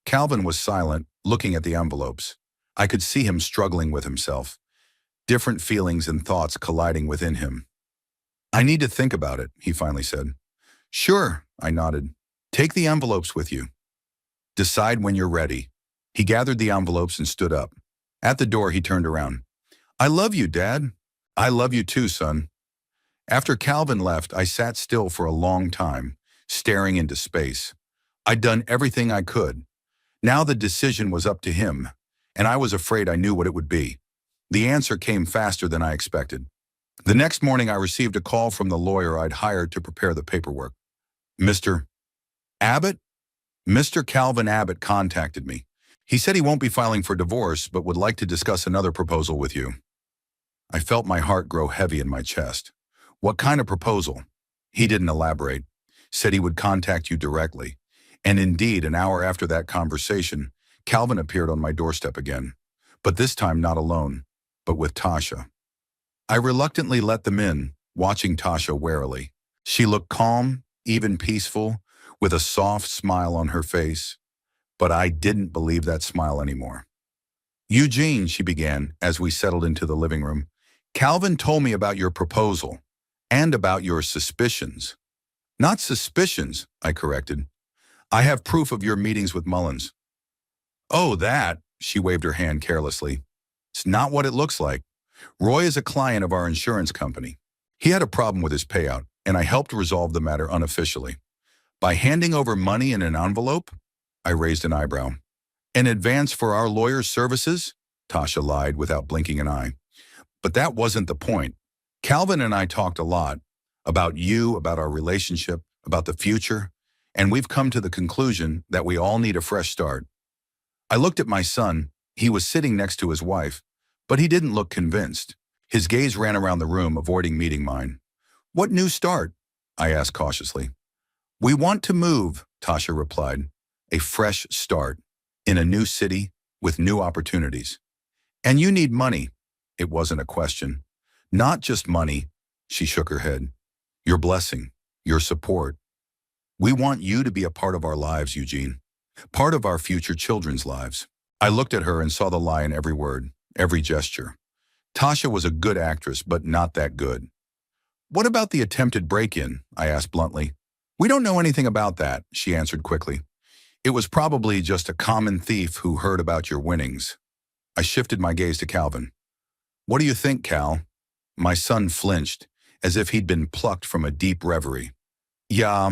Calvin was silent, looking at the envelopes. I could see him struggling with himself. Different feelings and thoughts colliding within him. I need to think about it, he finally said. Sure, I nodded. Take the envelopes with you. Decide when you're ready. He gathered the envelopes and stood up. At the door, he turned around. I love you, Dad. I love you too, son. After Calvin left, I sat still for a long time, staring into space. I'd done everything I could. Now the decision was up to him, and I was afraid I knew what it would be. The answer came faster than I expected. The next morning, I received a call from the lawyer I'd hired to prepare the paperwork. Mr. Abbott? Mr. Calvin Abbott contacted me. He said he won't be filing for divorce, but would like to discuss another proposal with you. I felt my heart grow heavy in my chest. What kind of proposal? He didn't elaborate. Said he would contact you directly. And indeed, an hour after that conversation, Calvin appeared on my doorstep again, but this time not alone, but with Tasha. I reluctantly let them in, watching Tasha warily. She looked calm, even peaceful, with a soft smile on her face, but I didn't believe that smile anymore. Eugene, she began, as we settled into the living room, Calvin told me about your proposal and about your suspicions. Not suspicions, I corrected. I have proof of your meetings with Mullins. Oh, that, she waved her hand carelessly. It's not what it looks like. Roy is a client of our insurance company. He had a problem with his payout, and I helped resolve the matter unofficially. By handing over money in an envelope? I raised an eyebrow. In advance for our lawyer's services? Tasha lied without blinking an eye. But that wasn't the point. Calvin and I talked a lot about you, about our relationship, about the future, and we've come to the conclusion that we all need a fresh start. I looked at my son. He was sitting next to his wife, but he didn't look convinced. His gaze ran around the room, avoiding meeting mine. What new start? I asked cautiously. We want to move, Tasha replied. A fresh start, in a new city, with new opportunities. And you need money. It wasn't a question. Not just money, she shook her head. Your blessing, your support. We want you to be a part of our lives, Eugene. Part of our future children's lives. I looked at her and saw the lie in every word, every gesture. Tasha was a good actress, but not that good. What about the attempted break-in? I asked bluntly. We don't know anything about that, she answered quickly. It was probably just a common thief who heard about your winnings. I shifted my gaze to Calvin. What do you think, Cal? My son flinched, as if he'd been plucked from a deep reverie. Yeah,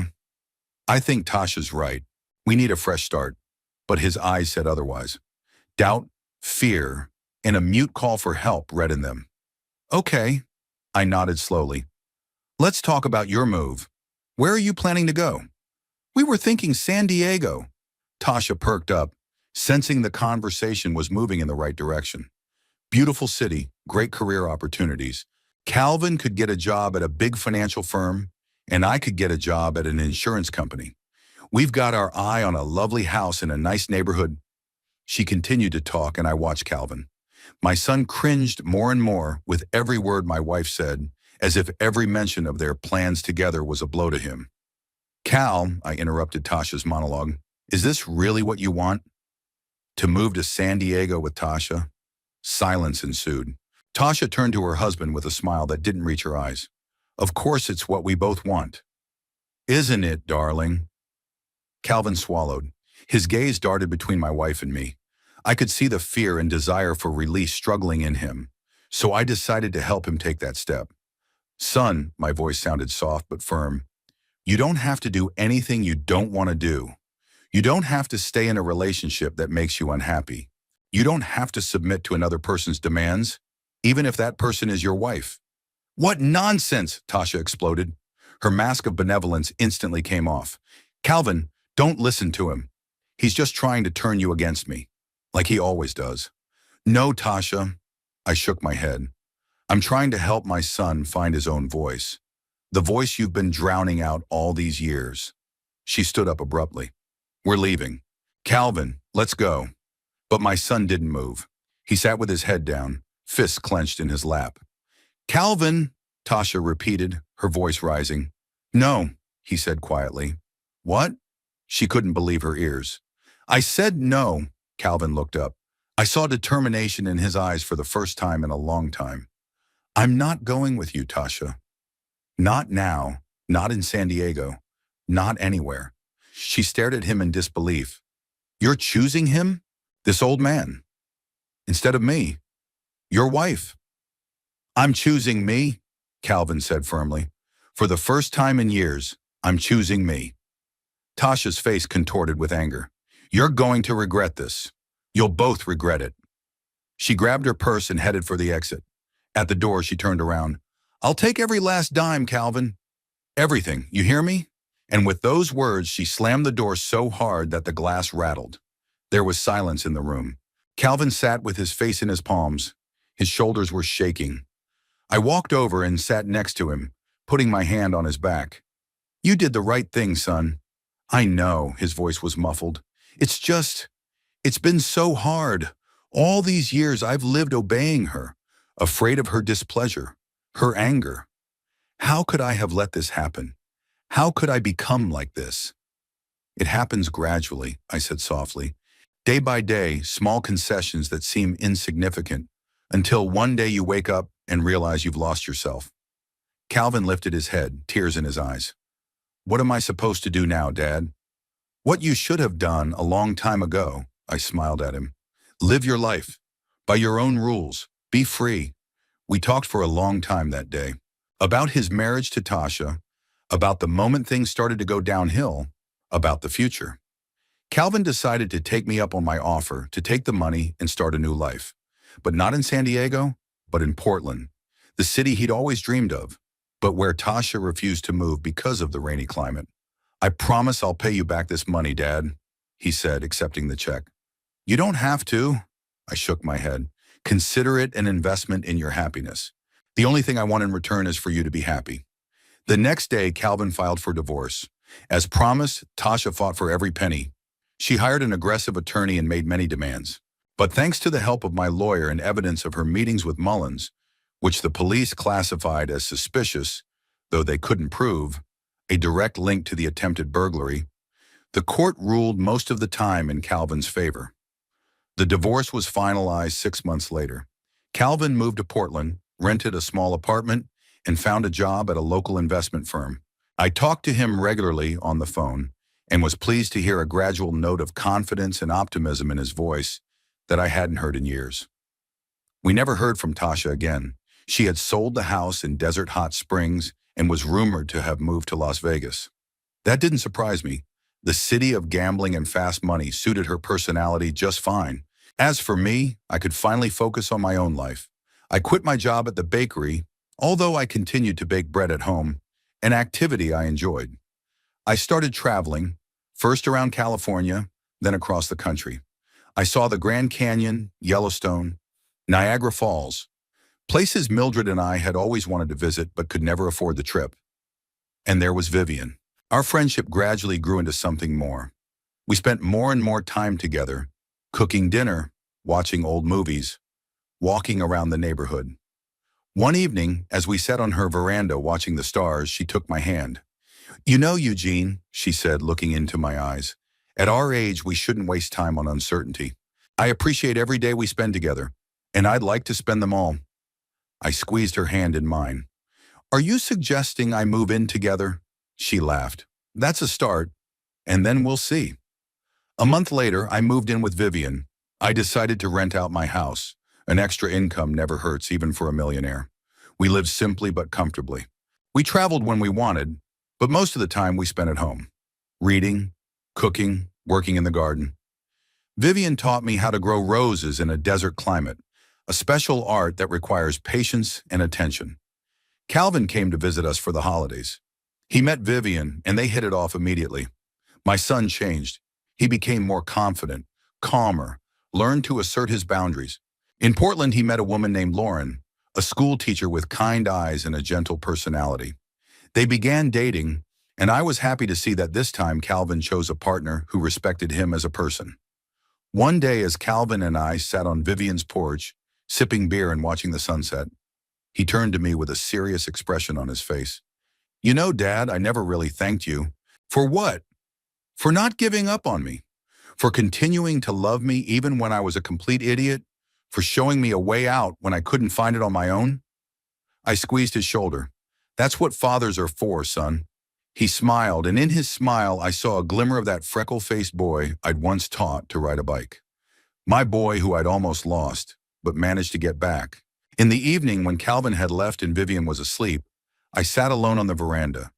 I think Tasha's right. We need a fresh start. But his eyes said otherwise. Doubt, fear, and a mute call for help read in them. Okay, I nodded slowly. Let's talk about your move. Where are you planning to go? We were thinking San Diego. Tasha perked up, sensing the conversation was moving in the right direction. Beautiful city, great career opportunities. Calvin could get a job at a big financial firm, and I could get a job at an insurance company. We've got our eye on a lovely house in a nice neighborhood. She continued to talk, and I watched Calvin. My son cringed more and more with every word my wife said, as if every mention of their plans together was a blow to him. Cal, I interrupted Tasha's monologue, is this really what you want? To move to San Diego with Tasha? Silence ensued. Tasha turned to her husband with a smile that didn't reach her eyes. Of course it's what we both want. Isn't it, darling? Calvin swallowed. His gaze darted between my wife and me. I could see the fear and desire for release struggling in him, so I decided to help him take that step. Son, my voice sounded soft but firm, you don't have to do anything you don't want to do. You don't have to stay in a relationship that makes you unhappy. You don't have to submit to another person's demands, even if that person is your wife. What nonsense, Tasha exploded. Her mask of benevolence instantly came off. Calvin, don't listen to him. He's just trying to turn you against me, like he always does. No, Tasha. I shook my head. I'm trying to help my son find his own voice. The voice you've been drowning out all these years. She stood up abruptly. We're leaving. Calvin, let's go. But my son didn't move. He sat with his head down, fists clenched in his lap. Calvin, Tasha repeated, her voice rising. No, he said quietly. What? She couldn't believe her ears. I said no. Calvin looked up. I saw determination in his eyes for the first time in a long time. I'm not going with you, Tasha. Not now, not in San Diego, not anywhere. She stared at him in disbelief. You're choosing him? This old man? Instead of me? Your wife? I'm choosing me, Calvin said firmly. For the first time in years, I'm choosing me. Tasha's face contorted with anger. You're going to regret this. You'll both regret it. She grabbed her purse and headed for the exit. At the door, she turned around. I'll take every last dime, Calvin. Everything, you hear me? And with those words, she slammed the door so hard that the glass rattled. There was silence in the room. Calvin sat with his face in his palms. His shoulders were shaking. I walked over and sat next to him, putting my hand on his back. You did the right thing, son. I know, his voice was muffled. It's just, It's been so hard. All these years I've lived obeying her, afraid of her displeasure, her anger. How could I have let this happen? How could I become like this? It happens gradually, I said softly. Day by day, small concessions that seem insignificant, until one day you wake up and realize you've lost yourself. Calvin lifted his head, tears in his eyes. What am I supposed to do now, Dad? What you should have done a long time ago, I smiled at him. Live your life. By your own rules. Be free. We talked for a long time that day. About his marriage to Tasha, about the moment things started to go downhill, about the future. Calvin decided to take me up on my offer to take the money and start a new life. But not in San Diego, but in Portland, the city he'd always dreamed of, but where Tasha refused to move because of the rainy climate. I promise I'll pay you back this money, Dad, he said, accepting the check. You don't have to, I shook my head. Consider it an investment in your happiness. The only thing I want in return is for you to be happy. The next day, Calvin filed for divorce. As promised, Tasha fought for every penny. She hired an aggressive attorney and made many demands. But thanks to the help of my lawyer and evidence of her meetings with Mullins, which the police classified as suspicious, though they couldn't prove, a direct link to the attempted burglary, the court ruled most of the time in Calvin's favor. The divorce was finalized 6 months later. Calvin moved to Portland, rented a small apartment, and found a job at a local investment firm. I talked to him regularly on the phone and was pleased to hear a gradual note of confidence and optimism in his voice that I hadn't heard in years. We never heard from Tasha again. She had sold the house in Desert Hot Springs and was rumored to have moved to Las Vegas. That didn't surprise me. The city of gambling and fast money suited her personality just fine. As for me, I could finally focus on my own life. I quit my job at the bakery, although I continued to bake bread at home, an activity I enjoyed. I started traveling, first around California, then across the country. I saw the Grand Canyon, Yellowstone, Niagara Falls, places Mildred and I had always wanted to visit but could never afford the trip. And there was Vivian. Our friendship gradually grew into something more. We spent more and more time together, cooking dinner, watching old movies, walking around the neighborhood. One evening, as we sat on her veranda watching the stars, she took my hand. You know, Eugene, she said, looking into my eyes, at our age, we shouldn't waste time on uncertainty. I appreciate every day we spend together, and I'd like to spend them all. I squeezed her hand in mine. Are you suggesting I move in together? She laughed. That's a start, and then we'll see. A month later, I moved in with Vivian. I decided to rent out my house. An extra income never hurts, even for a millionaire. We lived simply but comfortably. We traveled when we wanted, but most of the time we spent at home, reading, cooking, working in the garden. Vivian taught me how to grow roses in a desert climate, a special art that requires patience and attention. Calvin came to visit us for the holidays. He met Vivian, and they hit it off immediately. My son changed. He became more confident, calmer, learned to assert his boundaries. In Portland, he met a woman named Lauren, a school teacher with kind eyes and a gentle personality. They began dating, and I was happy to see that this time Calvin chose a partner who respected him as a person. One day, as Calvin and I sat on Vivian's porch, sipping beer and watching the sunset, he turned to me with a serious expression on his face. You know, Dad, I never really thanked you. For what? For not giving up on me. For continuing to love me even when I was a complete idiot. For showing me a way out when I couldn't find it on my own. I squeezed his shoulder. That's what fathers are for, son. He smiled, and in his smile I saw a glimmer of that freckle-faced boy I'd once taught to ride a bike. My boy who I'd almost lost, but managed to get back. In the evening, when Calvin had left and Vivian was asleep, I sat alone on the veranda,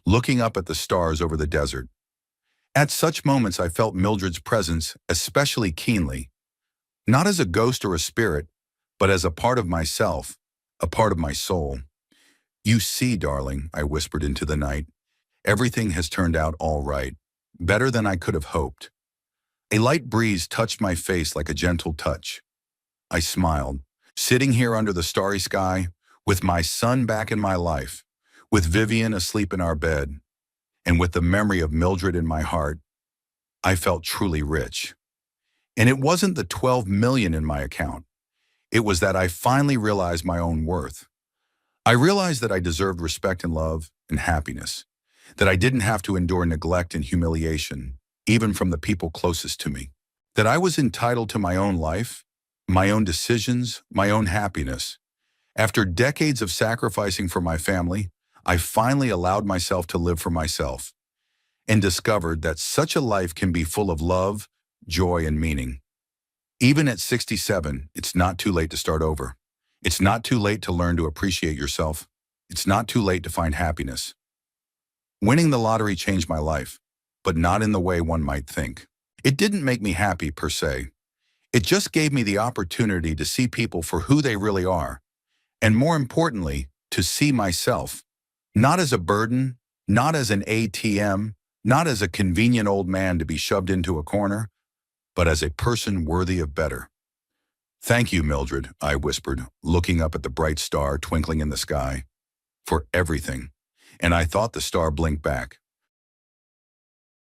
looking up at the stars over the desert. At such moments I felt Mildred's presence especially keenly, not as a ghost or a spirit, but as a part of myself, a part of my soul. You see, darling, I whispered into the night, everything has turned out all right, better than I could have hoped. A light breeze touched my face like a gentle touch. I smiled, sitting here under the starry sky, with my son back in my life, with Vivian asleep in our bed, and with the memory of Mildred in my heart. I felt truly rich. And it wasn't the 12 million in my account. It was that I finally realized my own worth. I realized that I deserved respect and love and happiness, that I didn't have to endure neglect and humiliation, even from the people closest to me, that I was entitled to my own life, my own decisions, my own happiness. After decades of sacrificing for my family, I finally allowed myself to live for myself and discovered that such a life can be full of love, joy, and meaning. Even at 67, it's not too late to start over. It's not too late to learn to appreciate yourself. It's not too late to find happiness. Winning the lottery changed my life, but not in the way one might think. It didn't make me happy per se. It just gave me the opportunity to see people for who they really are, and more importantly, to see myself, not as a burden, not as an ATM, not as a convenient old man to be shoved into a corner, but as a person worthy of better. Thank you, Mildred, I whispered, looking up at the bright star twinkling in the sky, for everything. And I thought the star blinked back.